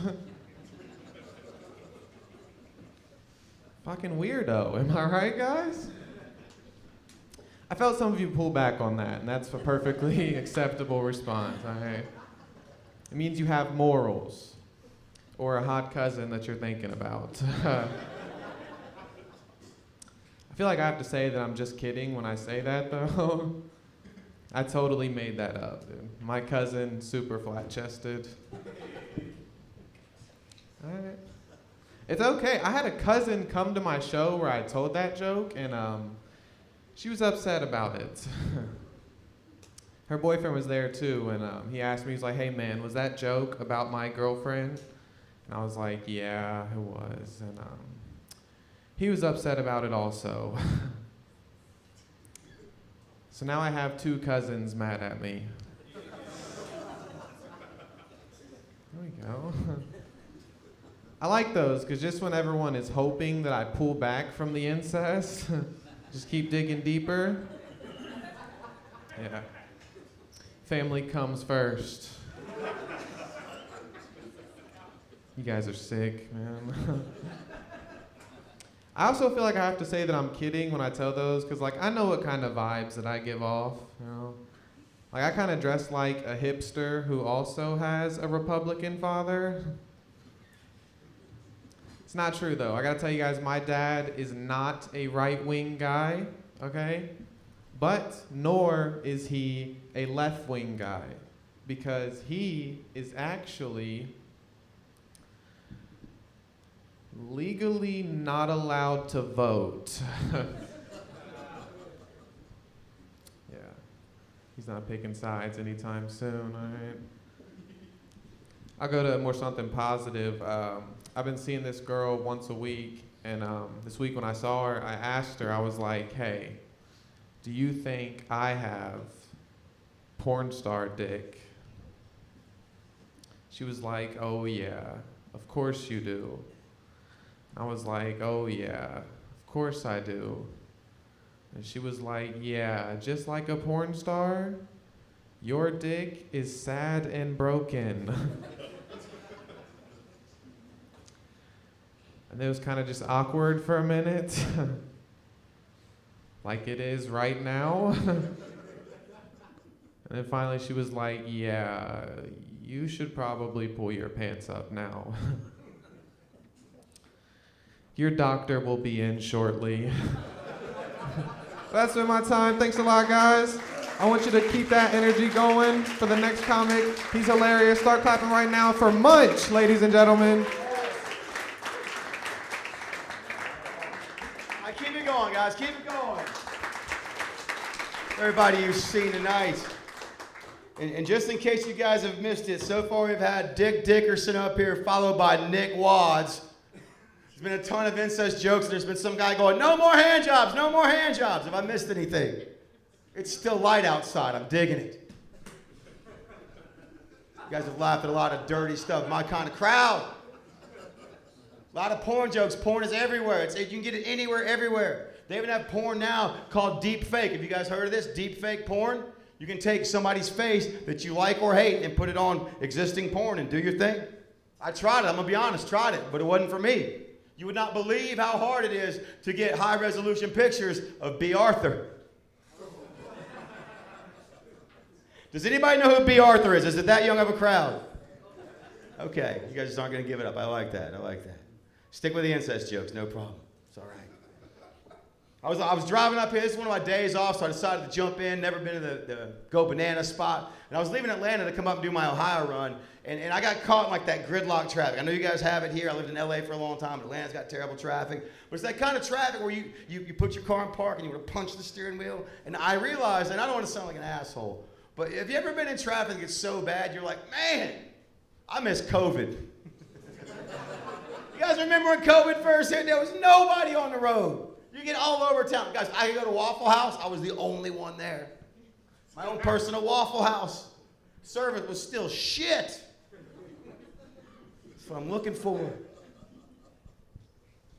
Fucking weirdo, am I right, guys? I felt some of you pull back on that, and that's a perfectly acceptable response, all right? It means you have morals, or a hot cousin that you're thinking about. I feel like I have to say that I'm just kidding when I say that, though. I totally made that up, dude. My cousin, super flat-chested. All right. It's okay. I had a cousin come to my show where I told that joke, and she was upset about it. Her boyfriend was there too, and he asked me, he's like, "Hey man, was that joke about my girlfriend?" And I was like, "Yeah, it was." And he was upset about it also. So now I have two cousins mad at me. There we go. I like those, because just when everyone is hoping that I pull back from the incest, just keep digging deeper. Yeah. Family comes first. You guys are sick, man. I also feel like I have to say that I'm kidding when I tell those, because like I know what kind of vibes that I give off, you know? Like I kind of dress like a hipster who also has a Republican father. It's not true though. I gotta tell you guys, my dad is not a right-wing guy, okay? But nor is he a left-wing guy, because he is actually legally not allowed to vote. Yeah, he's not picking sides anytime soon, all right? I'll go to more something positive. I've been seeing this girl once a week, and this week when I saw her, I asked her, I was like, "Hey, do you think I have porn star dick?" She was like, "Oh yeah, of course you do." I was like, "Oh yeah, of course I do." And she was like, "Yeah, just like a porn star, your dick is sad and broken." And it was kind of just awkward for a minute. Like it is right now. And then finally she was like, yeah, you should probably pull your pants up now. Your doctor will be in shortly. That's been my time. Thanks a lot, guys. I want you to keep that energy going for the next comic. He's hilarious. Start clapping right now for Munch, ladies and gentlemen. Keep it going, guys. Keep it going. Everybody you've seen tonight. And just in case you guys have missed it, so far we've had Dick Dickerson up here, followed by Nick Wads. There's been a ton of incest jokes, and there's been some guy going, no more hand jobs, no more hand jobs. Have I missed anything? It's still light outside. I'm digging it. You guys have laughed at a lot of dirty stuff. My kind of crowd. A lot of porn jokes. Porn is everywhere. You can get it anywhere, everywhere. They even have porn now called deep fake. Have you guys heard of this? Deep fake porn? You can take somebody's face that you like or hate and put it on existing porn and do your thing. I tried it. I'm going to be honest. Tried it. But it wasn't for me. You would not believe how hard it is to get high-resolution pictures of B. Arthur. Does anybody know who B. Arthur is? Is it that young of a crowd? Okay. You guys just aren't going to give it up. I like that. I like that. Stick with the incest jokes, no problem. It's all right. I was driving up here. This is one of my days off, so I decided to jump in. Never been to the Go Banana spot. And I was leaving Atlanta to come up and do my Ohio run. And I got caught in like that gridlock traffic. I know you guys have it here. I lived in LA for a long time. Atlanta's got terrible traffic. But it's that kind of traffic where you put your car in park and you want to punch the steering wheel. And I realized, and I don't want to sound like an asshole, but have you ever been in traffic that gets so bad, you're like, man, I miss COVID. You guys remember when COVID first hit? There was nobody on the road. You get all over town. Guys, I could go to Waffle House. I was the only one there. My own personal Waffle House. Service was still shit. That's what I'm looking for.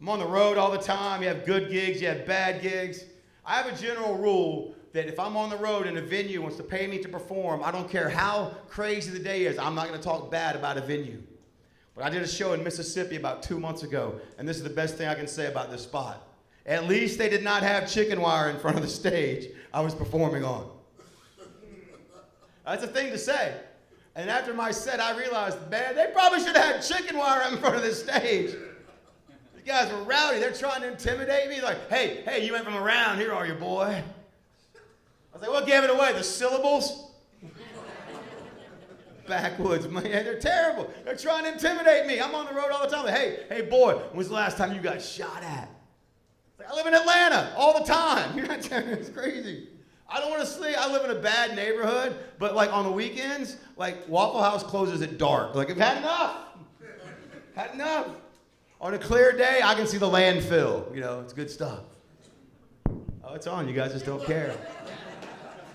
I'm on the road all the time. You have good gigs, you have bad gigs. I have a general rule that if I'm on the road and a venue wants to pay me to perform, I don't care how crazy the day is, I'm not going to talk bad about a venue. But I did a show in Mississippi about 2 months ago, and this is the best thing I can say about this spot. At least they did not have chicken wire in front of the stage I was performing on. That's a thing to say. And after my set, I realized, man, they probably should have had chicken wire in front of the stage. These guys were rowdy. They're trying to intimidate me. Like, hey, you went from around. Here are you, boy. I was like, what gave it away? The syllables? Backwoods, man, they're terrible. They're trying to intimidate me. I'm on the road all the time. Like, hey, boy, when's the last time you got shot at? Like, I live in Atlanta all the time. You're not telling me, it's crazy. I don't want to sleep. I live in a bad neighborhood, but like on the weekends, like Waffle House closes at dark. Like, I've had enough. Had enough. On a clear day, I can see the landfill. You know, it's good stuff. Oh, it's on. You guys just don't care.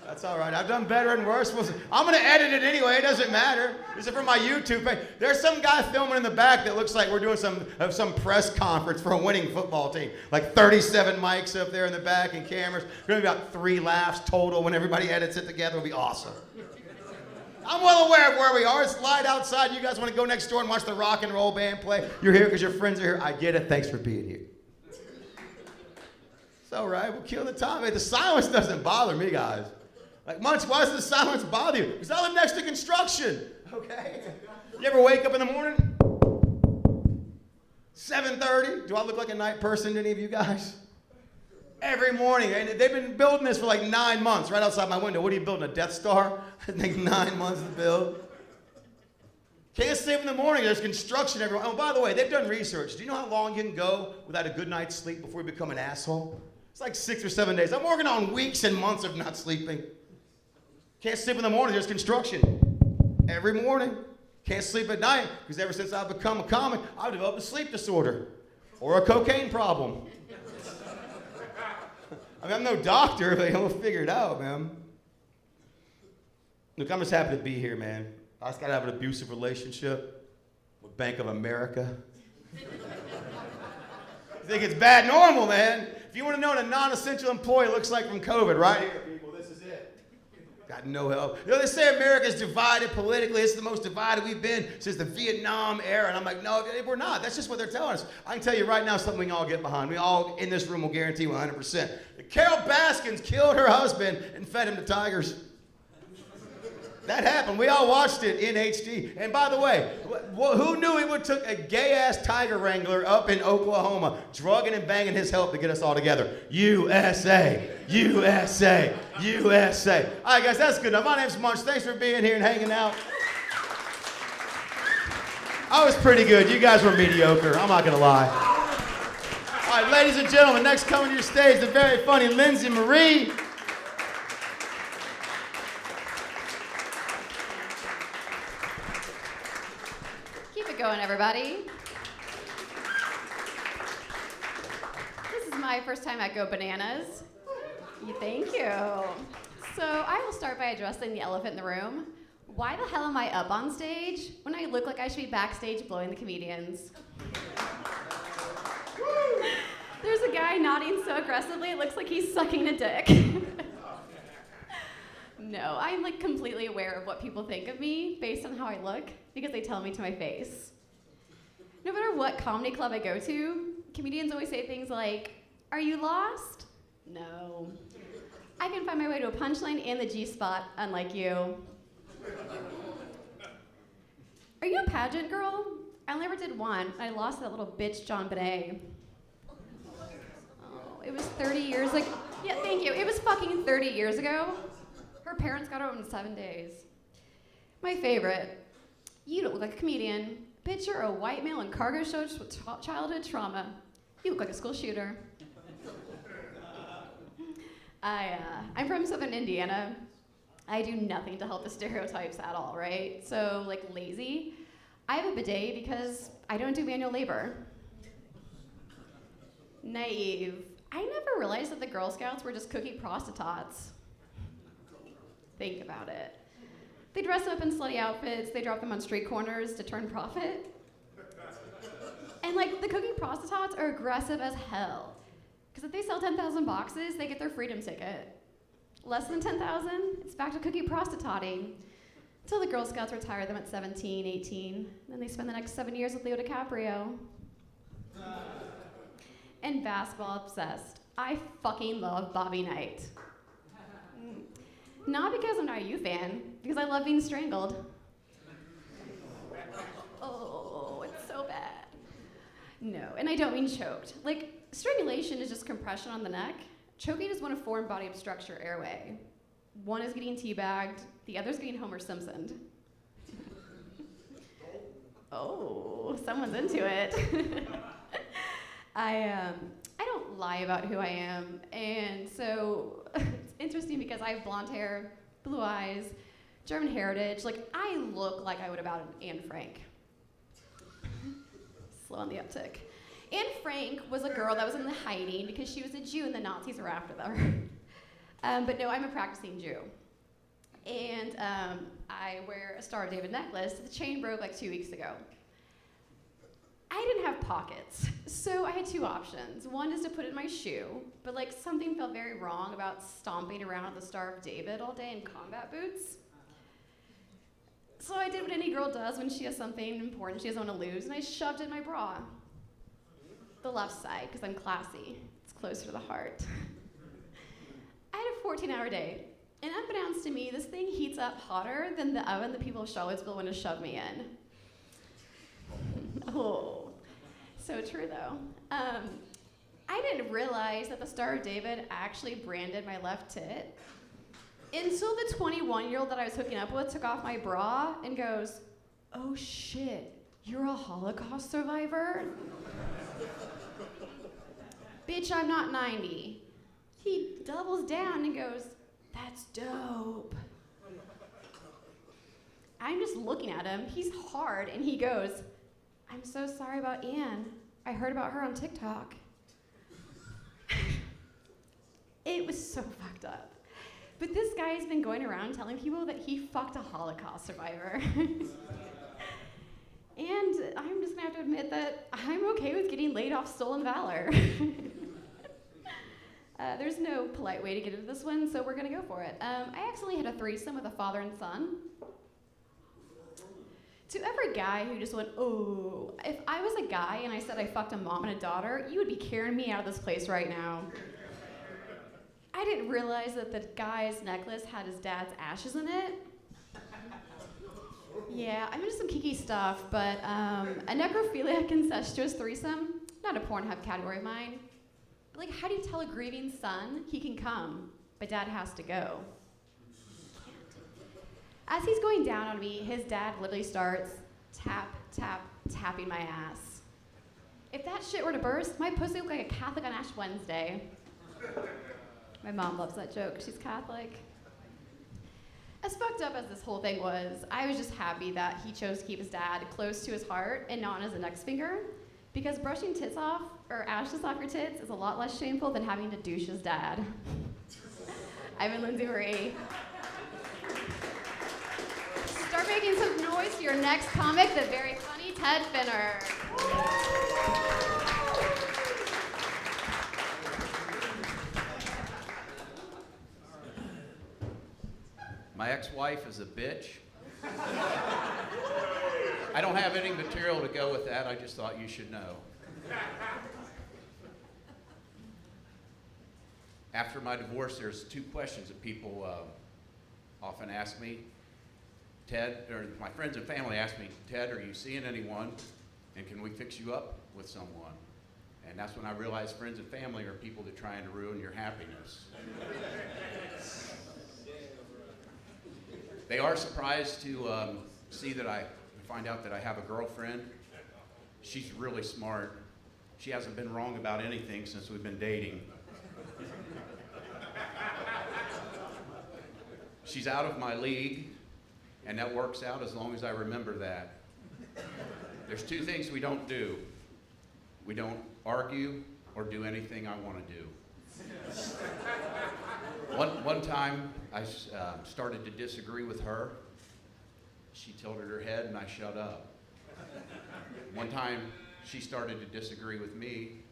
That's all right. I've done better and worse. I'm going to edit it anyway. It doesn't matter. This is for my YouTube page. There's some guy filming in the back that looks like we're doing some press conference for a winning football team. Like 37 mics up there in the back and cameras. Going to be about 3 laughs total when everybody edits it together. It'll be awesome. I'm well aware of where we are. It's light outside. You guys want to go next door and watch the rock and roll band play? You're here because your friends are here. I get it. Thanks for being here. It's all right. We'll kill the time. Hey, the silence doesn't bother me, guys. Like, Munch, why does the silence bother you? Because I live next to construction, okay? You ever wake up in the morning? 7:30? Do I look like a night person to any of you guys? Every morning. And they've been building this for like 9 months right outside my window. What are you building, a Death Star? It takes 9 months to build. Can't sleep in the morning. There's construction everywhere. Oh, by the way, they've done research. Do you know how long you can go without a good night's sleep before you become an asshole? It's like 6 or 7 days. I'm working on weeks and months of not sleeping. Can't sleep in the morning, there's construction. Every morning. Can't sleep at night, because ever since I've become a comic, I've developed a sleep disorder. Or a cocaine problem. I mean, I'm no doctor, but we'll figure it out, man. Look, I'm just happy to be here, man. I just gotta have an abusive relationship with Bank of America. You think it's bad normal, man? If you want to know what a non-essential employee looks like from COVID, right here, people, this is it. got no help. You know, they say America's divided politically. It's the most divided we've been since the Vietnam era. And I'm like, no, we're not. That's just what they're telling us. I can tell you right now something we can all get behind. We all in this room will guarantee 100%. Carol Baskins killed her husband and fed him to tigers. That happened. We all watched it in HD. And by the way, who knew he would took a gay-ass tiger wrangler up in Oklahoma, drugging and banging his help to get us all together? USA, USA, USA. All right, guys, that's good enough. My name's Munch. Thanks for being here and hanging out. I was pretty good. You guys were mediocre. I'm not going to lie. All right, ladies and gentlemen, next coming to your stage, the very funny Lindsay Marie. Going, everybody. This is my first time at Go Bananas. Thank you. So I will start by addressing the elephant in the room. Why the hell am I up on stage when I look like I should be backstage blowing the comedians? There's a guy nodding so aggressively it looks like he's sucking a dick. No, I'm like completely aware of what people think of me based on how I look because they tell me to my face. No matter what comedy club I go to, comedians always say things like, "Are you lost?" No. I can find my way to a punchline and the G-spot, unlike you. Are you a pageant girl? I only ever did one. I lost to that little bitch, John Bonet. Oh, it was 30 years ago. Yeah, thank you. It was fucking 30 years ago. Her parents got her in 7 days. My favorite. You don't look like a comedian. Bitch, you're a white male in cargo shorts with childhood trauma. You look like a school shooter. I'm from Southern Indiana. I do nothing to help the stereotypes at all, right? So, like, lazy. I have a bidet because I don't do manual labor. Naive. I never realized that the Girl Scouts were just cookie prostitutes. Think about it. They dress them up in slutty outfits, they drop them on street corners to turn profit. And like, the cookie prostitutes are aggressive as hell. Because if they sell 10,000 boxes, they get their freedom ticket. Less than 10,000, it's back to cookie prostituting. Until the Girl Scouts retire them at 17, 18. Then they spend the next 7 years with Leo DiCaprio. And basketball obsessed. I fucking love Bobby Knight. Not because I'm not a U fan, because I love being strangled. Oh, it's so bad. No, and I don't mean choked. Like, strangulation is just compression on the neck. Choking is when a foreign body obstructs your airway. One is getting teabagged, the other's getting Homer Simpsoned. Oh, someone's into it. I don't lie about who I am, and so it's interesting because I have blonde hair, blue eyes, German heritage. Like, I look like I would about an Anne Frank. Slow on the uptick. Anne Frank was a girl that was in the hiding because she was a Jew and the Nazis were after them. But no, I'm a practicing Jew. And I wear a Star of David necklace. The chain broke like 2 weeks ago. I didn't have pockets, so I had two options. One is to put it in my shoe, but like something felt very wrong about stomping around with the Star of David all day in combat boots. So I did what any girl does when she has something important she doesn't want to lose, and I shoved it in my bra. The left side, because I'm classy. It's closer to the heart. I had a 14-hour day, and unbeknownst to me, this thing heats up hotter than the oven the people of Charlottesville want to shove me in. Oh, so true though. I didn't realize that the Star of David actually branded my left tit until the 21-year-old that I was hooking up with took off my bra and goes, "Oh shit, you're a Holocaust survivor?" Bitch, I'm not 90. He doubles down and goes, "That's dope." I'm just looking at him, he's hard, and he goes, "I'm so sorry about Anne. I heard about her on TikTok." It was so fucked up. But this guy's been going around telling people that he fucked a Holocaust survivor. And I'm just gonna have to admit that I'm okay with getting laid off stolen valor. There's no polite way to get into this one, so we're gonna go for it. I accidentally had a threesome with a father and son. To every guy who just went, oh, if I was a guy and I said I fucked a mom and a daughter, you would be carrying me out of this place right now. I didn't realize that the guy's necklace had his dad's ashes in it. Yeah, I'm into some kinky stuff, but a necrophiliac incestuous threesome, not a Pornhub category of mine. But like, how do you tell a grieving son he can come, but dad has to go? As he's going down on me, his dad literally starts tapping my ass. If that shit were to burst, my pussy would look like a Catholic on Ash Wednesday. My mom loves that joke, she's Catholic. As fucked up as this whole thing was, I was just happy that he chose to keep his dad close to his heart and not on his index finger, because brushing tits off, or ashes off your tits, is a lot less shameful than having to douche his dad. I've been Lindsay Marie. Start making some noise for your next comic, the very funny Ted Finner. My ex-wife is a bitch. I don't have any material to go with that. I just thought you should know. After my divorce, there's 2 questions that people often ask me. Ted, or my friends and family ask me, Ted, are you seeing anyone? And can we fix you up with someone? And that's when I realized friends and family are people that are trying to ruin your happiness. They are surprised to find out that I have a girlfriend. She's really smart. She hasn't been wrong about anything since we've been dating. She's out of my league, and that works out as long as I remember that. There's 2 things we don't do. We don't argue or do anything I want to do. One time, I started to disagree with her. She tilted her head and I shut up. One time, she started to disagree with me.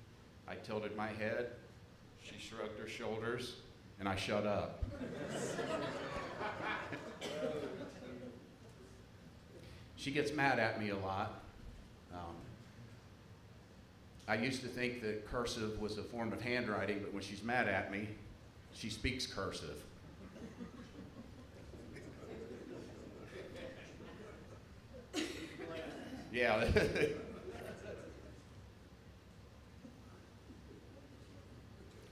I tilted my head, she shrugged her shoulders, and I shut up. She gets mad at me a lot. I used to think that cursive was a form of handwriting, but when she's mad at me, she speaks cursive. Yeah.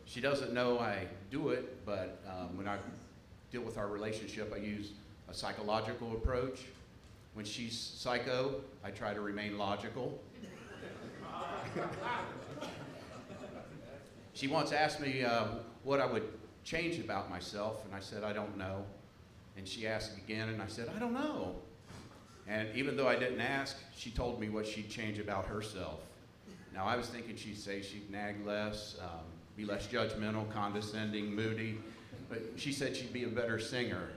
She doesn't know I do it, but when I deal with our relationship, I use a psychological approach. When she's psycho, I try to remain logical. She once asked me what I would change about myself, and I said, I don't know. And she asked again, and I said, I don't know. And even though I didn't ask, she told me what she'd change about herself. Now, I was thinking she'd say she'd nag less, be less judgmental, condescending, moody, but she said she'd be a better singer.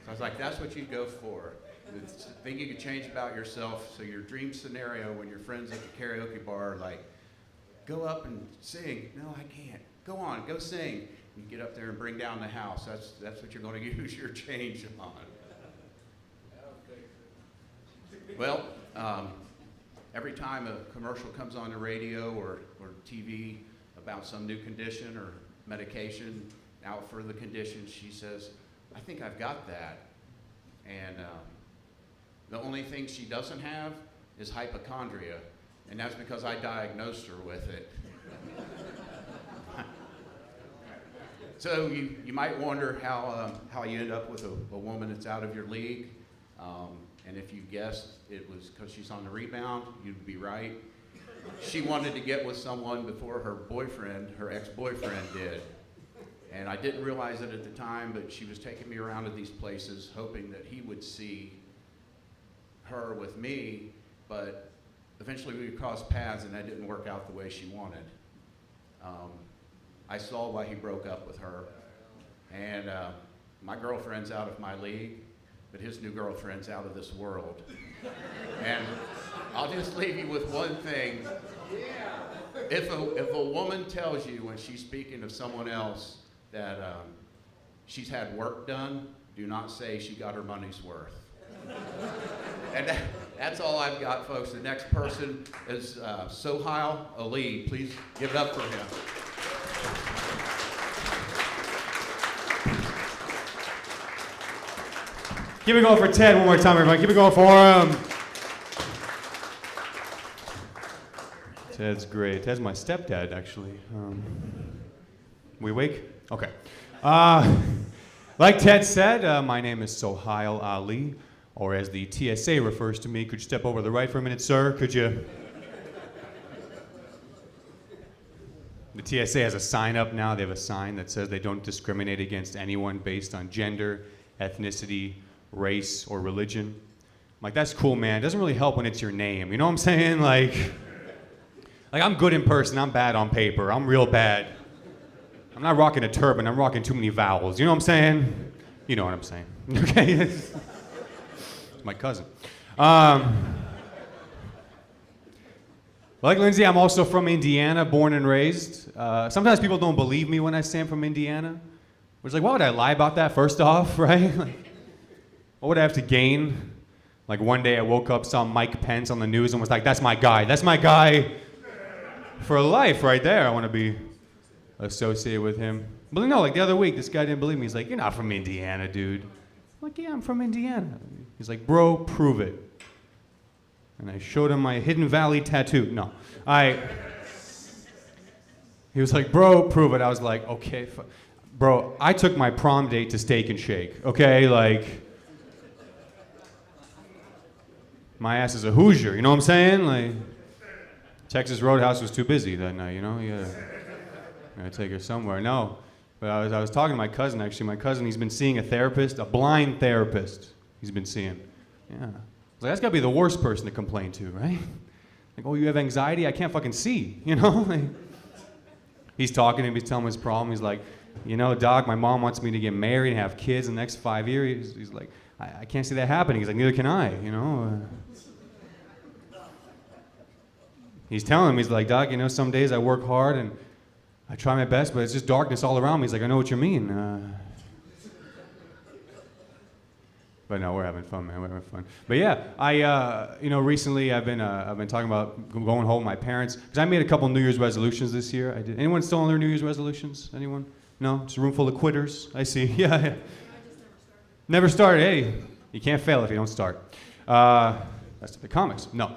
So I was like, that's what you'd go for. The thing you could change about yourself, so your dream scenario when your friends at the karaoke bar are like, go up and sing. No, I can't. Go on, go sing. You get up there and bring down the house. That's what you're going to use your change on. Well, every time a commercial comes on the radio or TV about some new condition or medication out for the condition, she says, I think I've got that. And the only thing she doesn't have is hypochondria, and that's because I diagnosed her with it. So you might wonder how you end up with a woman that's out of your league. And if you guessed it was because she's on the rebound, you'd be right. She wanted to get with someone before her boyfriend, her ex-boyfriend did. And I didn't realize it at the time, but she was taking me around to these places hoping that he would see her with me, but eventually we would cross paths and that didn't work out the way she wanted. I saw why he broke up with her. And my girlfriend's out of my league, but his new girlfriend's out of this world. And I'll just leave you with one thing. if a woman tells you when she's speaking to someone else that she's had work done, do not say she got her money's worth. And that's all I've got, folks. The next person is Sohail Ali. Please give it up for him. Keep it going for Ted one more time, everybody. Keep it going for him. Ted's great. Ted's my stepdad, actually. We awake? Okay. Like Ted said, my name is Sohail Ali, or as the TSA refers to me. Could you step over to the right for a minute, sir? Could you? The TSA has a sign up now. They have a sign that says they don't discriminate against anyone based on gender, ethnicity, race, or religion. I'm like, that's cool, man. It doesn't really help when it's your name. You know what I'm saying? Like I'm good in person. I'm bad on paper. I'm real bad. I'm not rocking a turban. I'm rocking too many vowels. You know what I'm saying? You know what I'm saying. Okay? It's my cousin. Like Lindsay, I'm also from Indiana, born and raised. Sometimes people don't believe me when I say I'm from Indiana. Which, like, why would I lie about that, first off, right? Like, what would I have to gain? Like, one day I woke up, saw Mike Pence on the news and was like, that's my guy. That's my guy for life right there. I want to be associated with him. But no, like the other week, this guy didn't believe me. He's like, you're not from Indiana, dude. I'm like, yeah, I'm from Indiana. He's like, bro, prove it. And I showed him my Hidden Valley tattoo. No, he was like, bro, prove it. I was like, okay, bro, I took my prom date to Steak and Shake, okay? Like, my ass is a Hoosier, you know what I'm saying? Like, Texas Roadhouse was too busy that night, you know? You gotta take her somewhere. No, but I was talking to my cousin, actually. My cousin, he's been seeing a therapist, a blind therapist he's been seeing. Yeah. I was like, that's gotta be the worst person to complain to, right? Like, oh, you have anxiety? I can't fucking see, you know? Like, he's talking to him, he's telling him his problem. He's like, you know, Doc, my mom wants me to get married and have kids in the next 5 years. He's like, I can't see that happening. He's like, neither can I, you know? He's telling him, he's like, Doc, you know, some days I work hard and I try my best, but it's just darkness all around me. He's like, I know what you mean. But no, we're having fun, man. We're having fun. But yeah, you know, recently I've been talking about going home with my parents because I made a couple New Year's resolutions this year. I did. Anyone still on their New Year's resolutions? Anyone? No? It's a room full of quitters. I see. Yeah. Never started. Hey, you can't fail if you don't start. That's the comics. No.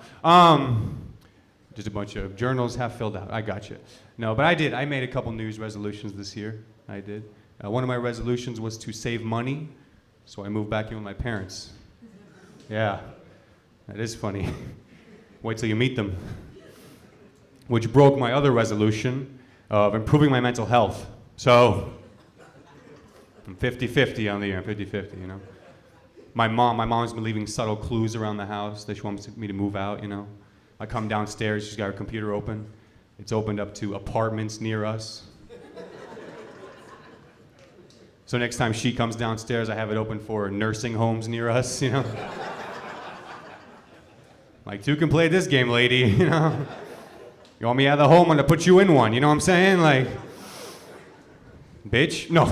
Just a bunch of journals half filled out. I got you. No, but I did. I made a couple New Year's resolutions this year. I did. One of my resolutions was to save money, so I moved back in with my parents. Yeah, that is funny. Wait till you meet them. Which broke my other resolution of improving my mental health. So I'm 50-50 on the year. I'm 50-50, you know. My mom's been leaving subtle clues around the house that she wants me to move out, you know. I come downstairs, she's got her computer open. It's opened up to apartments near us. So next time she comes downstairs, I have it open for nursing homes near us, you know. Like, two can play this game, lady, you know. You want me out of the home, I'm gonna put you in one, you know what I'm saying? Like, bitch? No.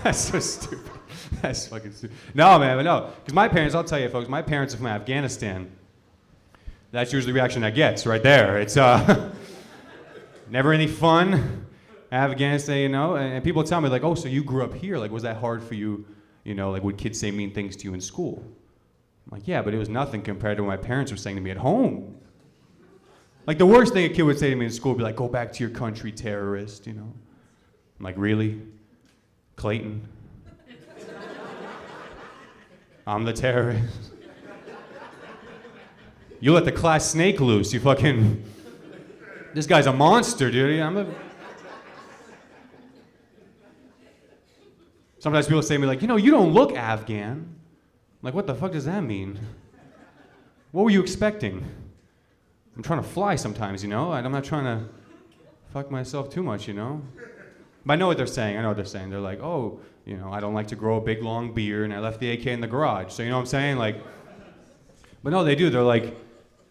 That's so stupid. That's fucking stupid. No, man, but no. Because my parents, I'll tell you, folks, my parents are from Afghanistan. That's usually the reaction that gets right there. It's never any fun. Afghanistan, you know, and people tell me, like, oh, so you grew up here. Like, was that hard for you? You know, like, would kids say mean things to you in school? I'm like, yeah, but it was nothing compared to what my parents were saying to me at home. Like, the worst thing a kid would say to me in school would be like, go back to your country, terrorist, you know? I'm like, really? Clayton? I'm the terrorist? You let the class snake loose, you fucking... This guy's a monster, dude. Sometimes people say to me, like, you know, you don't look Afghan. I'm like, what the fuck does that mean? What were you expecting? I'm trying to fly sometimes, you know? I'm not trying to fuck myself too much, you know? But I know what they're saying. I know what they're saying. They're like, oh, you know, I don't like to grow a big, long beard, and I left the AK in the garage. So, you know what I'm saying? Like, but no, they do. They're like,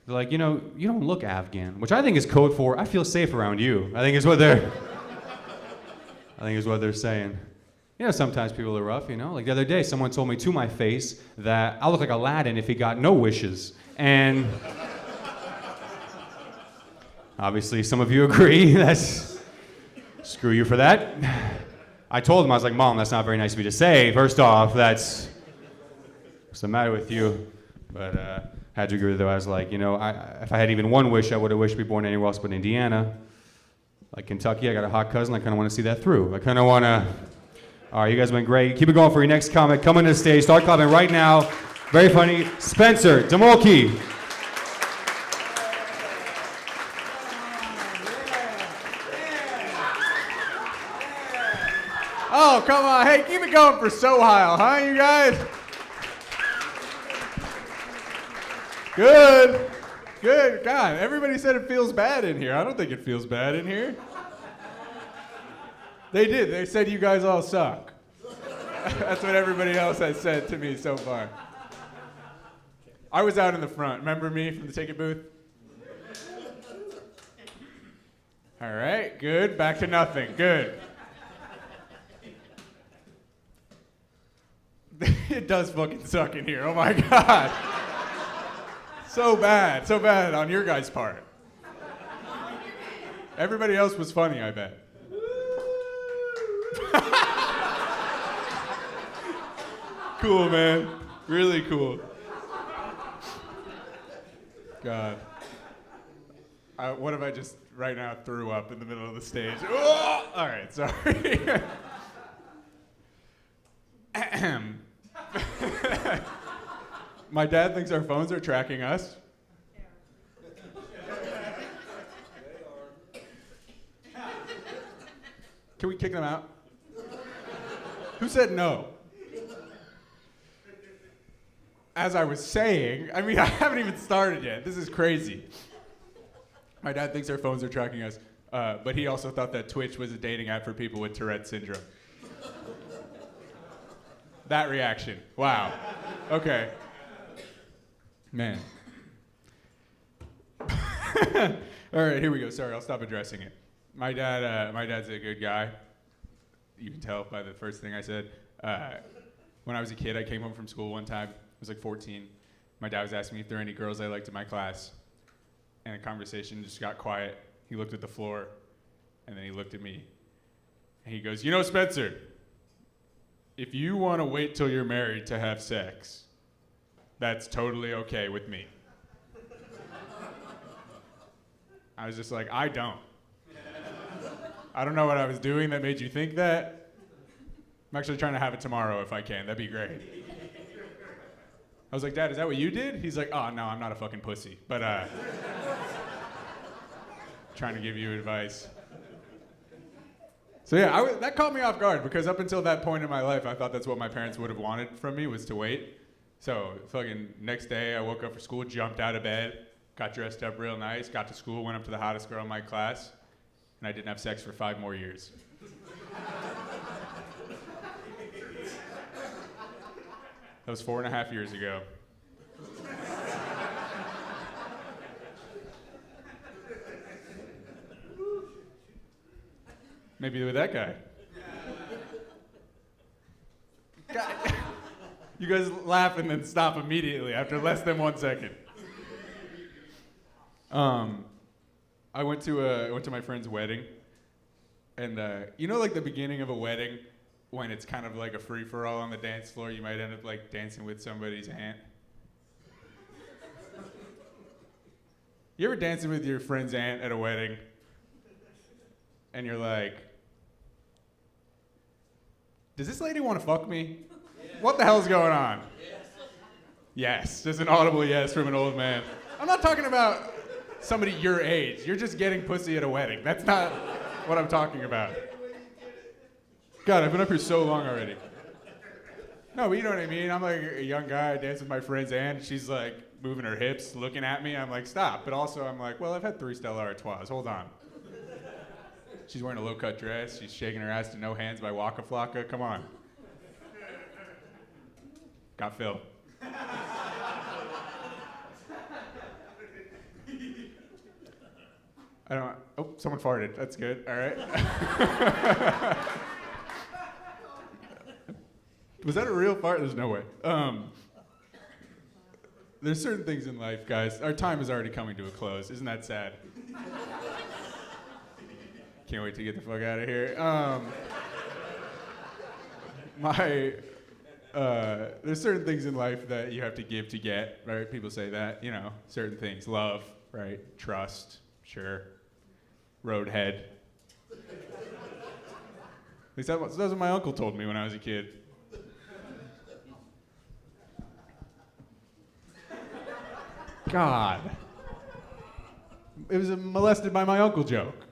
They're like, you know, you don't look Afghan, which I think is code for I feel safe around you. I think is what they're saying. You know, sometimes people are rough, you know? Like the other day, someone told me to my face that I look like Aladdin if he got no wishes. And obviously some of you agree. That's, screw you for that. I told him, I was like, Mom, that's not very nice of me to say. First off, what's the matter with you? But had to agree with her. I was like, you know, if I had even one wish, I would have wished to be born anywhere else but Indiana. Like Kentucky, I got a hot cousin. I kind of want to see that through. I kind of want to. All right, you guys went great. Keep it going for your next comic. Come on to the stage. Start clapping right now. Very funny. Spencer Demolke. Oh, come on. Hey, keep it going for Soheil, huh, you guys? Good. Good. God, everybody said it feels bad in here. I don't think it feels bad in here. They did. They said you guys all suck. That's what everybody else has said to me so far. I was out in the front. Remember me from the ticket booth? All right, good. Back to nothing. Good. It does fucking suck in here. Oh my God. So bad on your guys' part. Everybody else was funny, I bet. Cool, man. Really cool. God. What if I just right now threw up in the middle of the stage? Oh! All right, sorry. My dad thinks our phones are tracking us. Can we kick them out? Who said no? As I was saying, I mean, I haven't even started yet. This is crazy. My dad thinks our phones are tracking us, but he also thought that Twitch was a dating app for people with Tourette syndrome. That reaction. Wow. Okay. Man. All right, here we go. Sorry, I'll stop addressing it. My dad's a good guy. You can tell by the first thing I said. When I was a kid, I came home from school one time. I was like 14. My dad was asking me if there were any girls I liked in my class. And the conversation just got quiet. He looked at the floor, and then he looked at me. And he goes, you know, Spencer, if you want to wait till you're married to have sex, that's totally okay with me. I was just like, I don't. I don't know what I was doing that made you think that. I'm actually trying to have it tomorrow if I can. That'd be great. I was like, Dad, is that what you did? He's like, oh, no, I'm not a fucking pussy. But trying to give you advice. So yeah, that caught me off guard because up until that point in my life, I thought that's what my parents would have wanted from me was to wait. So fucking next day, I woke up for school, jumped out of bed, got dressed up real nice, got to school, went up to the hottest girl in my class, and I didn't have sex for 5 more years. That was 4.5 years ago. Maybe with that guy. You guys laugh and then stop immediately after less than 1 second. I went to my friend's wedding, and you know, like the beginning of a wedding, when it's kind of like a free-for-all on the dance floor, you might end up like dancing with somebody's aunt. You ever dancing with your friend's aunt at a wedding, and you're like, does this lady want to fuck me? What the hell's going on? Yes, just an audible yes from an old man. I'm not talking about somebody your age. You're just getting pussy at a wedding. That's not what I'm talking about. God, I've been up here so long already. No, but you know what I mean. I'm like a young guy, I dance with my friend's aunt. She's like moving her hips, looking at me. I'm like, stop. But also I'm like, well, I've had 3 Stella Artois. Hold on. She's wearing a low-cut dress. She's shaking her ass to No Hands by Waka Flocka. Come on. Got Phil. I don't. Oh, someone farted. That's good. All right. Was that a real fart? There's no way. There's certain things in life, guys. Our time is already coming to a close. Isn't that sad? Can't wait to get the fuck out of here. There's certain things in life that you have to give to get, right? People say that, you know, certain things. Love, right? Trust, sure. Roadhead. At least that's what my uncle told me when I was a kid. God. It was a molested by my uncle joke.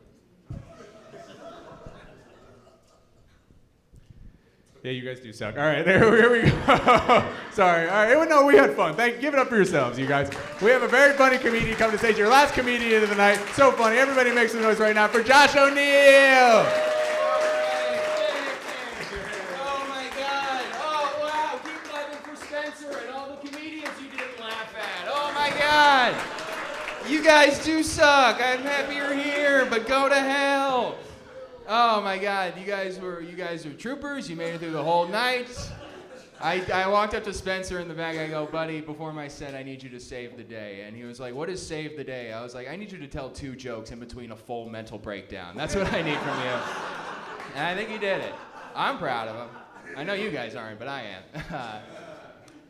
Yeah, you guys do suck. All right, here we go. Sorry. All right, no, we had fun. Give it up for yourselves, you guys. We have a very funny comedian come to stage. Your last comedian of the night. So funny. Everybody make some noise right now for Josh O'Neill. Oh my God! Oh wow! Keep clapping for Spencer and all the comedians you didn't laugh at. Oh my God! You guys do suck. I'm happy you're here, but go to hell. Oh my God! You guys were troopers. You made it through the whole night. I walked up to Spencer in the back. I go, buddy, before my set, I need you to save the day. And he was like, what is save the day? I was like, I need you to tell 2 jokes in between a full mental breakdown. That's what I need from you. And I think he did it. I'm proud of him. I know you guys aren't, but I am.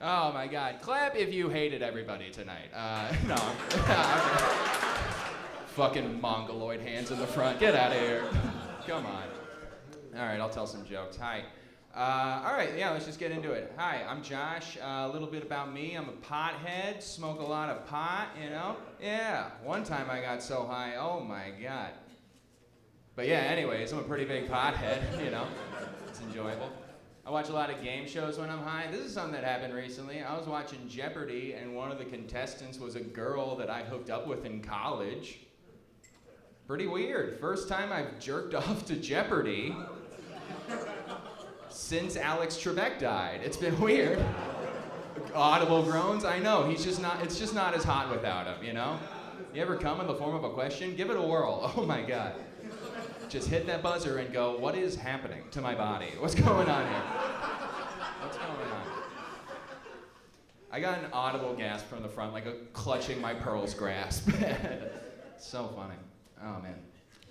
Oh my God. Clap if you hated everybody tonight. No. Fucking mongoloid hands in the front. Get out of here. Come on. All right, I'll tell some jokes. Hi. All right, yeah, let's just get into it. Hi, I'm Josh. A little bit about me. I'm a pothead, smoke a lot of pot, you know? Yeah, one time I got so high, oh my God. But yeah, anyways, I'm a pretty big pothead, you know? It's enjoyable. I watch a lot of game shows when I'm high. This is something that happened recently. I was watching Jeopardy, and one of the contestants was a girl that I hooked up with in college. Pretty weird. First time I've jerked off to Jeopardy since Alex Trebek died. It's been weird. Audible groans, I know. It's just not as hot without him, you know? You ever come in the form of a question? Give it a whirl. Oh my God. Just hit that buzzer and go, what is happening to my body? What's going on here? What's going on? I got an audible gasp from the front, like a clutching my pearls grasp. So funny. Oh man.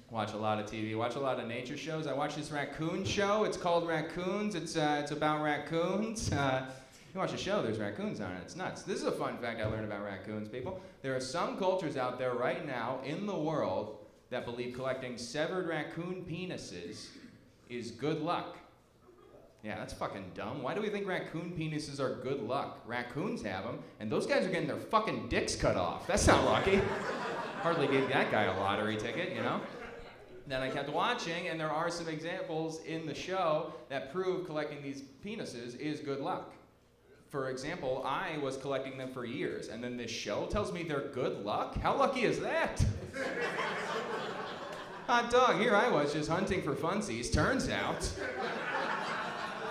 Watch a lot of TV, watch a lot of nature shows. I watch this raccoon show. It's called Raccoons. It's about raccoons. You watch a show, there's raccoons on it. It's nuts. This is a fun fact I learned about raccoons, people. There are some cultures out there right now in the world that believe collecting severed raccoon penises is good luck. Yeah, that's fucking dumb. Why do we think raccoon penises are good luck? Raccoons have them, and those guys are getting their fucking dicks cut off. That's not lucky. Hardly gave that guy a lottery ticket, you know? Then I kept watching, and there are some examples in the show that prove collecting these penises is good luck. For example, I was collecting them for years, and then this show tells me they're good luck? How lucky is that? Hot dog, here I was just hunting for funsies. Turns out,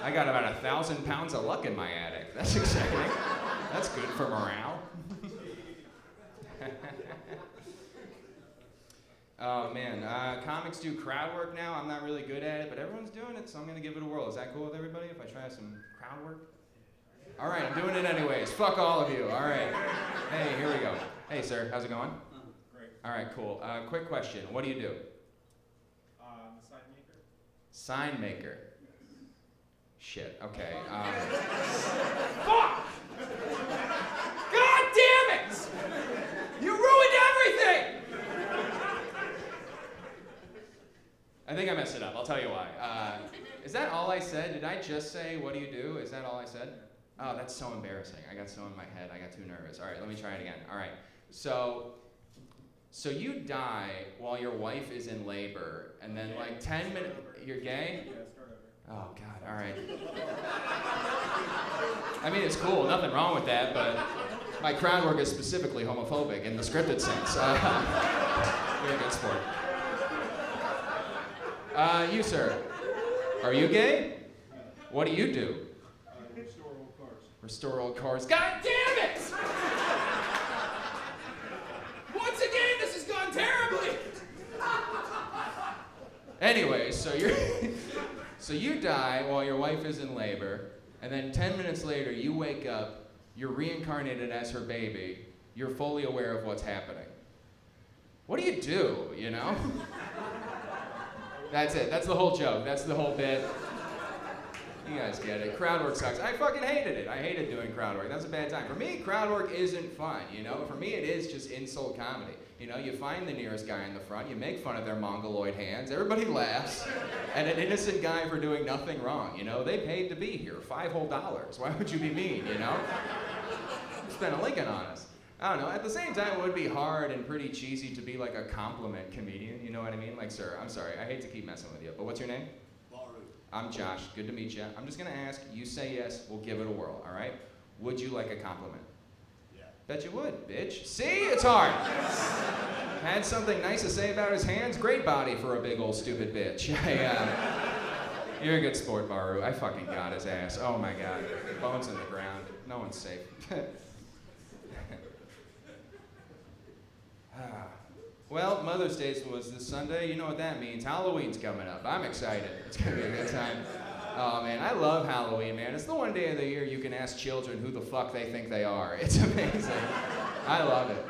I got about 1,000 pounds of luck in my attic. That's exciting. That's good for morale. Oh man, comics do crowd work now. I'm not really good at it, but everyone's doing it, so I'm gonna give it a whirl. Is that cool with everybody if I try some crowd work? All right, I'm doing it anyways. Fuck all of you. All right. Hey, here we go. Hey, sir, how's it going? Great. All right, cool. Quick question. What do you do? I'm a sign maker. Sign maker. Shit. Okay. Fuck! God damn it! You ruined everything! I think I messed it up. I'll tell you why. Is that all I said? Did I just say, what do you do? Is that all I said? Oh, that's so embarrassing. I got so in my head. I got too nervous. All right, let me try it again. All right. So you die while your wife is in labor, and then like 10 minutes, you're gay? Yeah, start over. Oh, God, all right. I mean, it's cool. Nothing wrong with that, but my crowd work is specifically homophobic in the scripted sense. You're a good sport. You, sir, are you gay? What do you do? Restore old cars. Restore old cars. God damn it! Once again, this has gone terribly. Anyway, so so you die while your wife is in labor, and then 10 minutes later you wake up, you're reincarnated as her baby, you're fully aware of what's happening. What do you do, you know? That's it. That's the whole joke. That's the whole bit. You guys get it. Crowd work sucks. I fucking hated it. I hated doing crowd work. That's a bad time. For me, crowd work isn't fun, you know? For me, it is just insult comedy. You know, you find the nearest guy in the front, you make fun of their mongoloid hands, everybody laughs, and an innocent guy for doing nothing wrong, you know? They paid to be here, $5 whole. Why would you be mean, you know? Spent a Lincoln on us. I don't know. At the same time, it would be hard and pretty cheesy to be like a compliment comedian, you know what I mean? Like, sir, I'm sorry, I hate to keep messing with you, but what's your name? Baru. I'm Josh. Good to meet you. I'm just gonna ask, you say yes, we'll give it a whirl, all right? Would you like a compliment? Yeah. Bet you would, bitch. See, it's hard. Had something nice to say about his hands? Great body for a big old stupid bitch. You're a good sport, Baru. I fucking got his ass. Oh my God. Bones in the ground. No one's safe. Well, Mother's Day was this Sunday. You know what that means. Halloween's coming up. I'm excited. It's going to be a good time. Oh, man, I love Halloween, man. It's the one day of the year you can ask children who the fuck they think they are. It's amazing. I love it.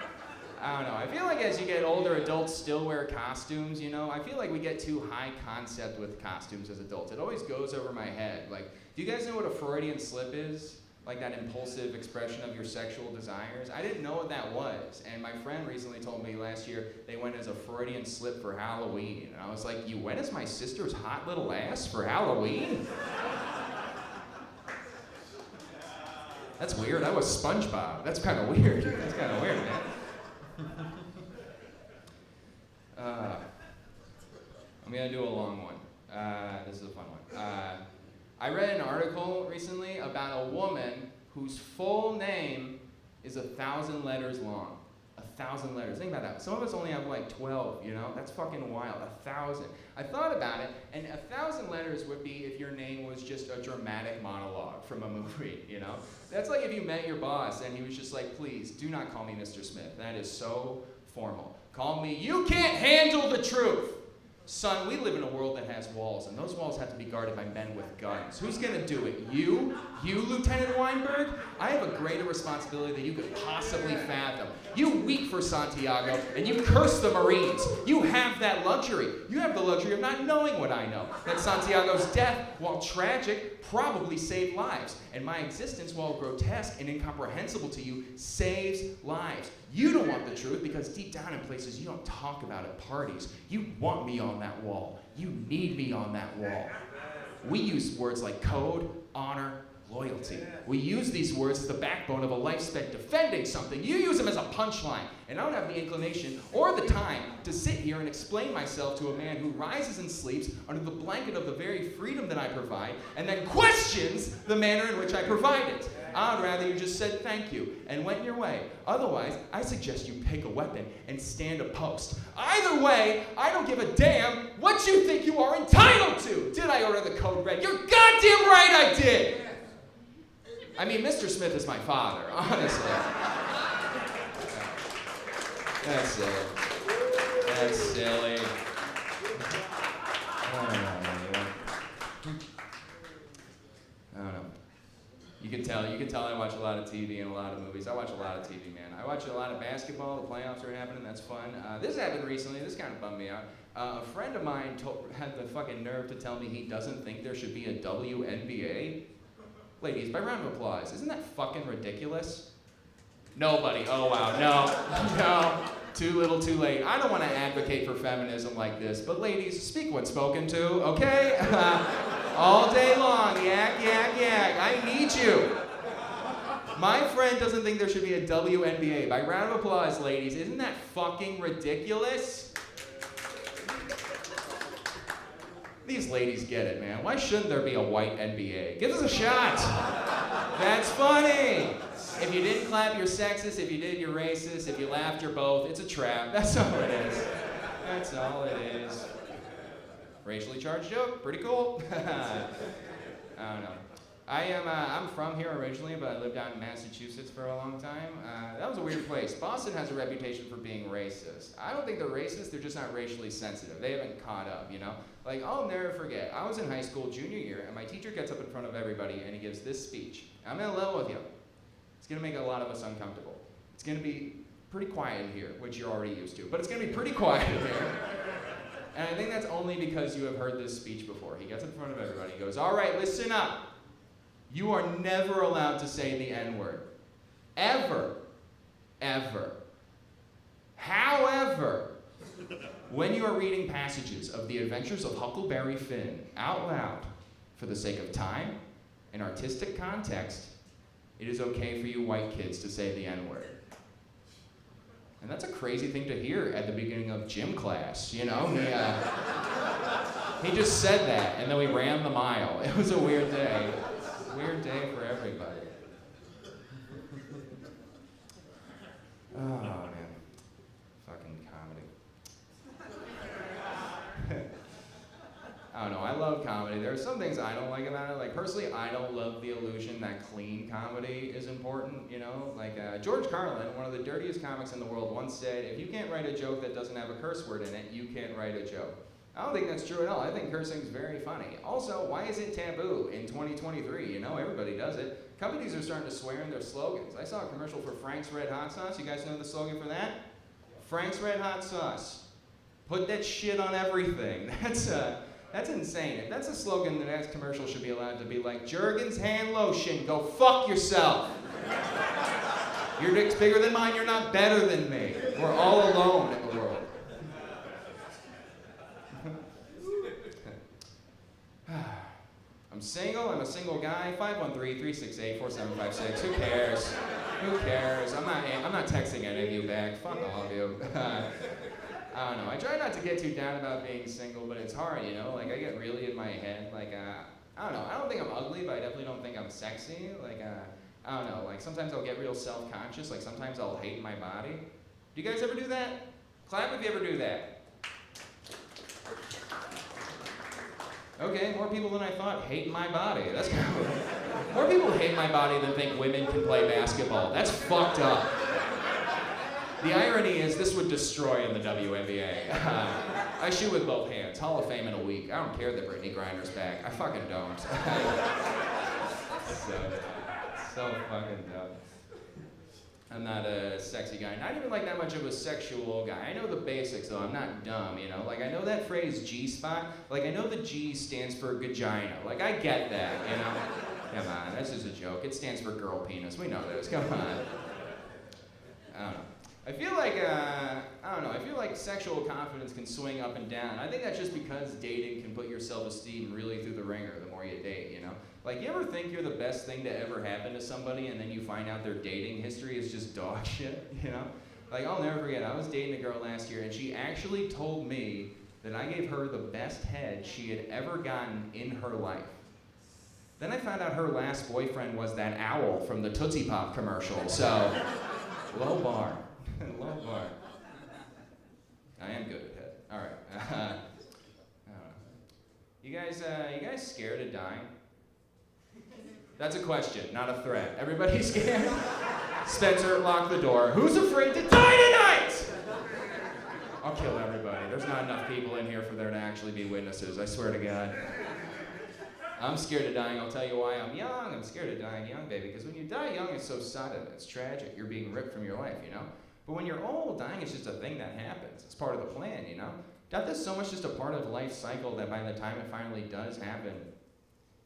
I don't know. I feel like as you get older, adults still wear costumes, you know? I feel like we get too high concept with costumes as adults. It always goes over my head. Like, do you guys know what a Freudian slip is? Like that impulsive expression of your sexual desires. I didn't know what that was, and my friend recently told me last year they went as a Freudian slip for Halloween, and I was like, you went as my sister's hot little ass for Halloween? That's weird. I was SpongeBob. That's kind of weird. That's kind of weird, man. I'm gonna do a long one. This is a fun one. I read an article recently about a woman whose full name is 1,000 letters long. 1,000 letters. Think about that. Some of us only have like 12, you know? That's fucking wild. 1,000. I thought about it, and 1,000 letters would be if your name was just a dramatic monologue from a movie, you know? That's like if you met your boss and he was just like, please, do not call me Mr. Smith. That is so formal. Call me, you can't handle the truth. Son, we live in a world that has walls, and those walls have to be guarded by men with guns. Who's gonna do it? You? You, Lieutenant Weinberg? I have a greater responsibility than you could possibly fathom. You weep for Santiago, and you curse the Marines. You have that luxury. You have the luxury of not knowing what I know. That Santiago's death, while tragic, probably saved lives. And my existence, while grotesque and incomprehensible to you, saves lives. You don't want the truth because deep down in places you don't talk about at parties. You want me on that wall. You need me on that wall. We use words like code, honor, loyalty. We use these words as the backbone of a life spent defending something. You use them as a punchline. And I don't have the inclination or the time to sit here and explain myself to a man who rises and sleeps under the blanket of the very freedom that I provide and then questions the manner in which I provide it. I'd rather you just said thank you and went your way. Otherwise, I suggest you pick a weapon and stand a post. Either way, I don't give a damn what you think you are entitled to. Did I order the code red? You're goddamn right I did. I mean, Mr. Smith is my father, honestly. That's silly. That's silly. I don't know. You can tell I watch a lot of TV and a lot of movies. I watch a lot of TV, man. I watch a lot of basketball. The playoffs are happening. That's fun. This happened recently. This kind of bummed me out. A friend of mine had the fucking nerve to tell me he doesn't think there should be a WNBA. Ladies, by round of applause. Isn't that fucking ridiculous? Nobody. Oh, wow. No. Too little, too late. I don't want to advocate for feminism like this, but ladies, speak when spoken to, okay? All day long. Yak, yak, yak. I need you. My friend doesn't think there should be a WNBA. By round of applause, ladies. Isn't that fucking ridiculous? These ladies get it, man. Why shouldn't there be a white NBA? Give us a shot. That's funny. If you didn't clap, you're sexist. If you did, you're racist. If you laughed, you're both. It's a trap. That's all it is. That's all it is. Racially charged joke. Pretty cool. I don't know. I'm from here originally, but I lived out in Massachusetts for a long time. That was a weird place. Boston has a reputation for being racist. I don't think they're racist, they're just not racially sensitive. They haven't caught up, you know? Like, I'll never forget, I was in high school junior year, and my teacher gets up in front of everybody and he gives this speech. I'm gonna level with you. It's gonna make a lot of us uncomfortable. It's gonna be pretty quiet in here, which you're already used to, but it's gonna be pretty quiet in here. And I think that's only because you have heard this speech before. He gets in front of everybody, he goes, all right, listen up. You are never allowed to say the N-word. Ever. Ever. However, when you are reading passages of the adventures of Huckleberry Finn out loud, for the sake of time and artistic context, it is okay for you white kids to say the N-word. And that's a crazy thing to hear at the beginning of gym class, you know? He just said that, and then we ran the mile. It was a weird day. Weird day for everybody. Oh, man. Fucking comedy. I don't know, I love comedy. There are some things I don't like about it. Like, personally, I don't love the illusion that clean comedy is important, you know? Like, George Carlin, one of the dirtiest comics in the world, once said, if you can't write a joke that doesn't have a curse word in it, you can't write a joke. I don't think that's true at all. I think cursing's very funny. Also, why is it taboo in 2023? You know, everybody does it. Companies are starting to swear in their slogans. I saw a commercial for Frank's Red Hot Sauce. You guys know the slogan for that? Frank's Red Hot Sauce. Put that shit on everything. That's insane. If that's a slogan, the next commercial should be allowed to be like, Jergens hand lotion, go fuck yourself. Your dick's bigger than mine, you're not better than me. We're all alone in the world. I'm single, I'm a single guy, 513-368-4756. Who cares? Who cares? I'm not texting any of you back. Fuck all of you. I don't know. I try not to get too down about being single, but it's hard, you know? Like, I get really in my head. Like, I don't know. I don't think I'm ugly, but I definitely don't think I'm sexy. Like, I don't know. Like, sometimes I'll get real self-conscious. Like, sometimes I'll hate my body. Do you guys ever do that? Clap if you ever do that. Okay, more people than I thought hate my body. That's kind of... More people hate my body than think women can play basketball. That's fucked up. The irony is this would destroy in the WNBA. I shoot with both hands. Hall of Fame in a week. I don't care that Brittany Griner's back. I fucking don't. So fucking dumb. I'm not a sexy guy. Not even like that much of a sexual guy. I know the basics though. I'm not dumb, you know? Like I know that phrase G-spot. Like I know the G stands for vagina. Like I get that, you know? Come on, that's just a joke. It stands for girl penis. We know this. Come on. I don't know. I feel like, I don't know, I feel like sexual confidence can swing up and down. I think that's just because dating can put your self-esteem really through the ringer the more you date, you know? Like, you ever think you're the best thing to ever happen to somebody and then you find out their dating history is just dog shit, you know? Like, I'll never forget, I was dating a girl last year and she actually told me that I gave her the best head she had ever gotten in her life. Then I found out her last boyfriend was that owl from the Tootsie Pop commercial, so low bar. Low bar. I am good at head. All right. I don't know. You guys scared of dying? That's a question, not a threat. Everybody scared? Spencer, lock the door. Who's afraid to die tonight? I'll kill everybody. There's not enough people in here for there to actually be witnesses. I swear to God. I'm scared of dying. I'll tell you why. I'm young. I'm scared of dying young, baby. Because when you die young, it's so sudden. It's tragic. You're being ripped from your life, you know? But when you're old, dying is just a thing that happens. It's part of the plan, you know? Death is so much just a part of life's cycle that by the time it finally does happen,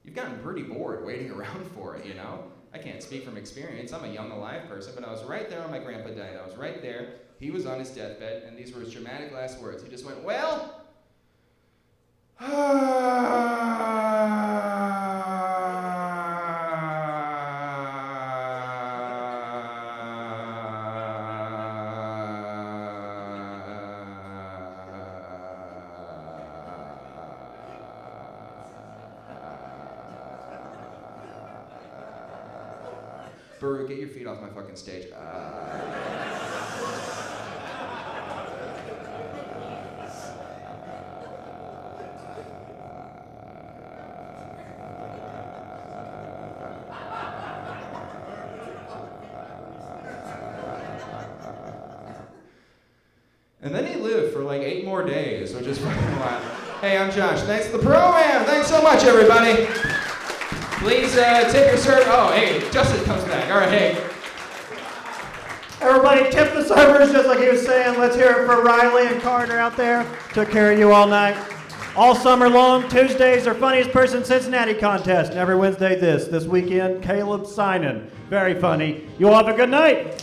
you've gotten pretty bored waiting around for it, you know? I can't speak from experience. I'm a young, alive person, but I was right there when my grandpa died. I was right there. He was on his deathbed, and these were his dramatic last words. He just went, well... Burr, get your feet off my fucking stage. And then he lived for like 8 more days, which is fucking wild. Hey, I'm Josh. Thanks to the program. Thanks so much, everybody. Please tip your server. Oh, hey, Justin comes back. All right, hey. Everybody tip the servers just like he was saying. Let's hear it for Riley and Carter out there. Took care of you all night. All summer long, Tuesdays are Funniest Person in Cincinnati contest. And every Wednesday this weekend, Caleb Sinan. Very funny. You all have a good night.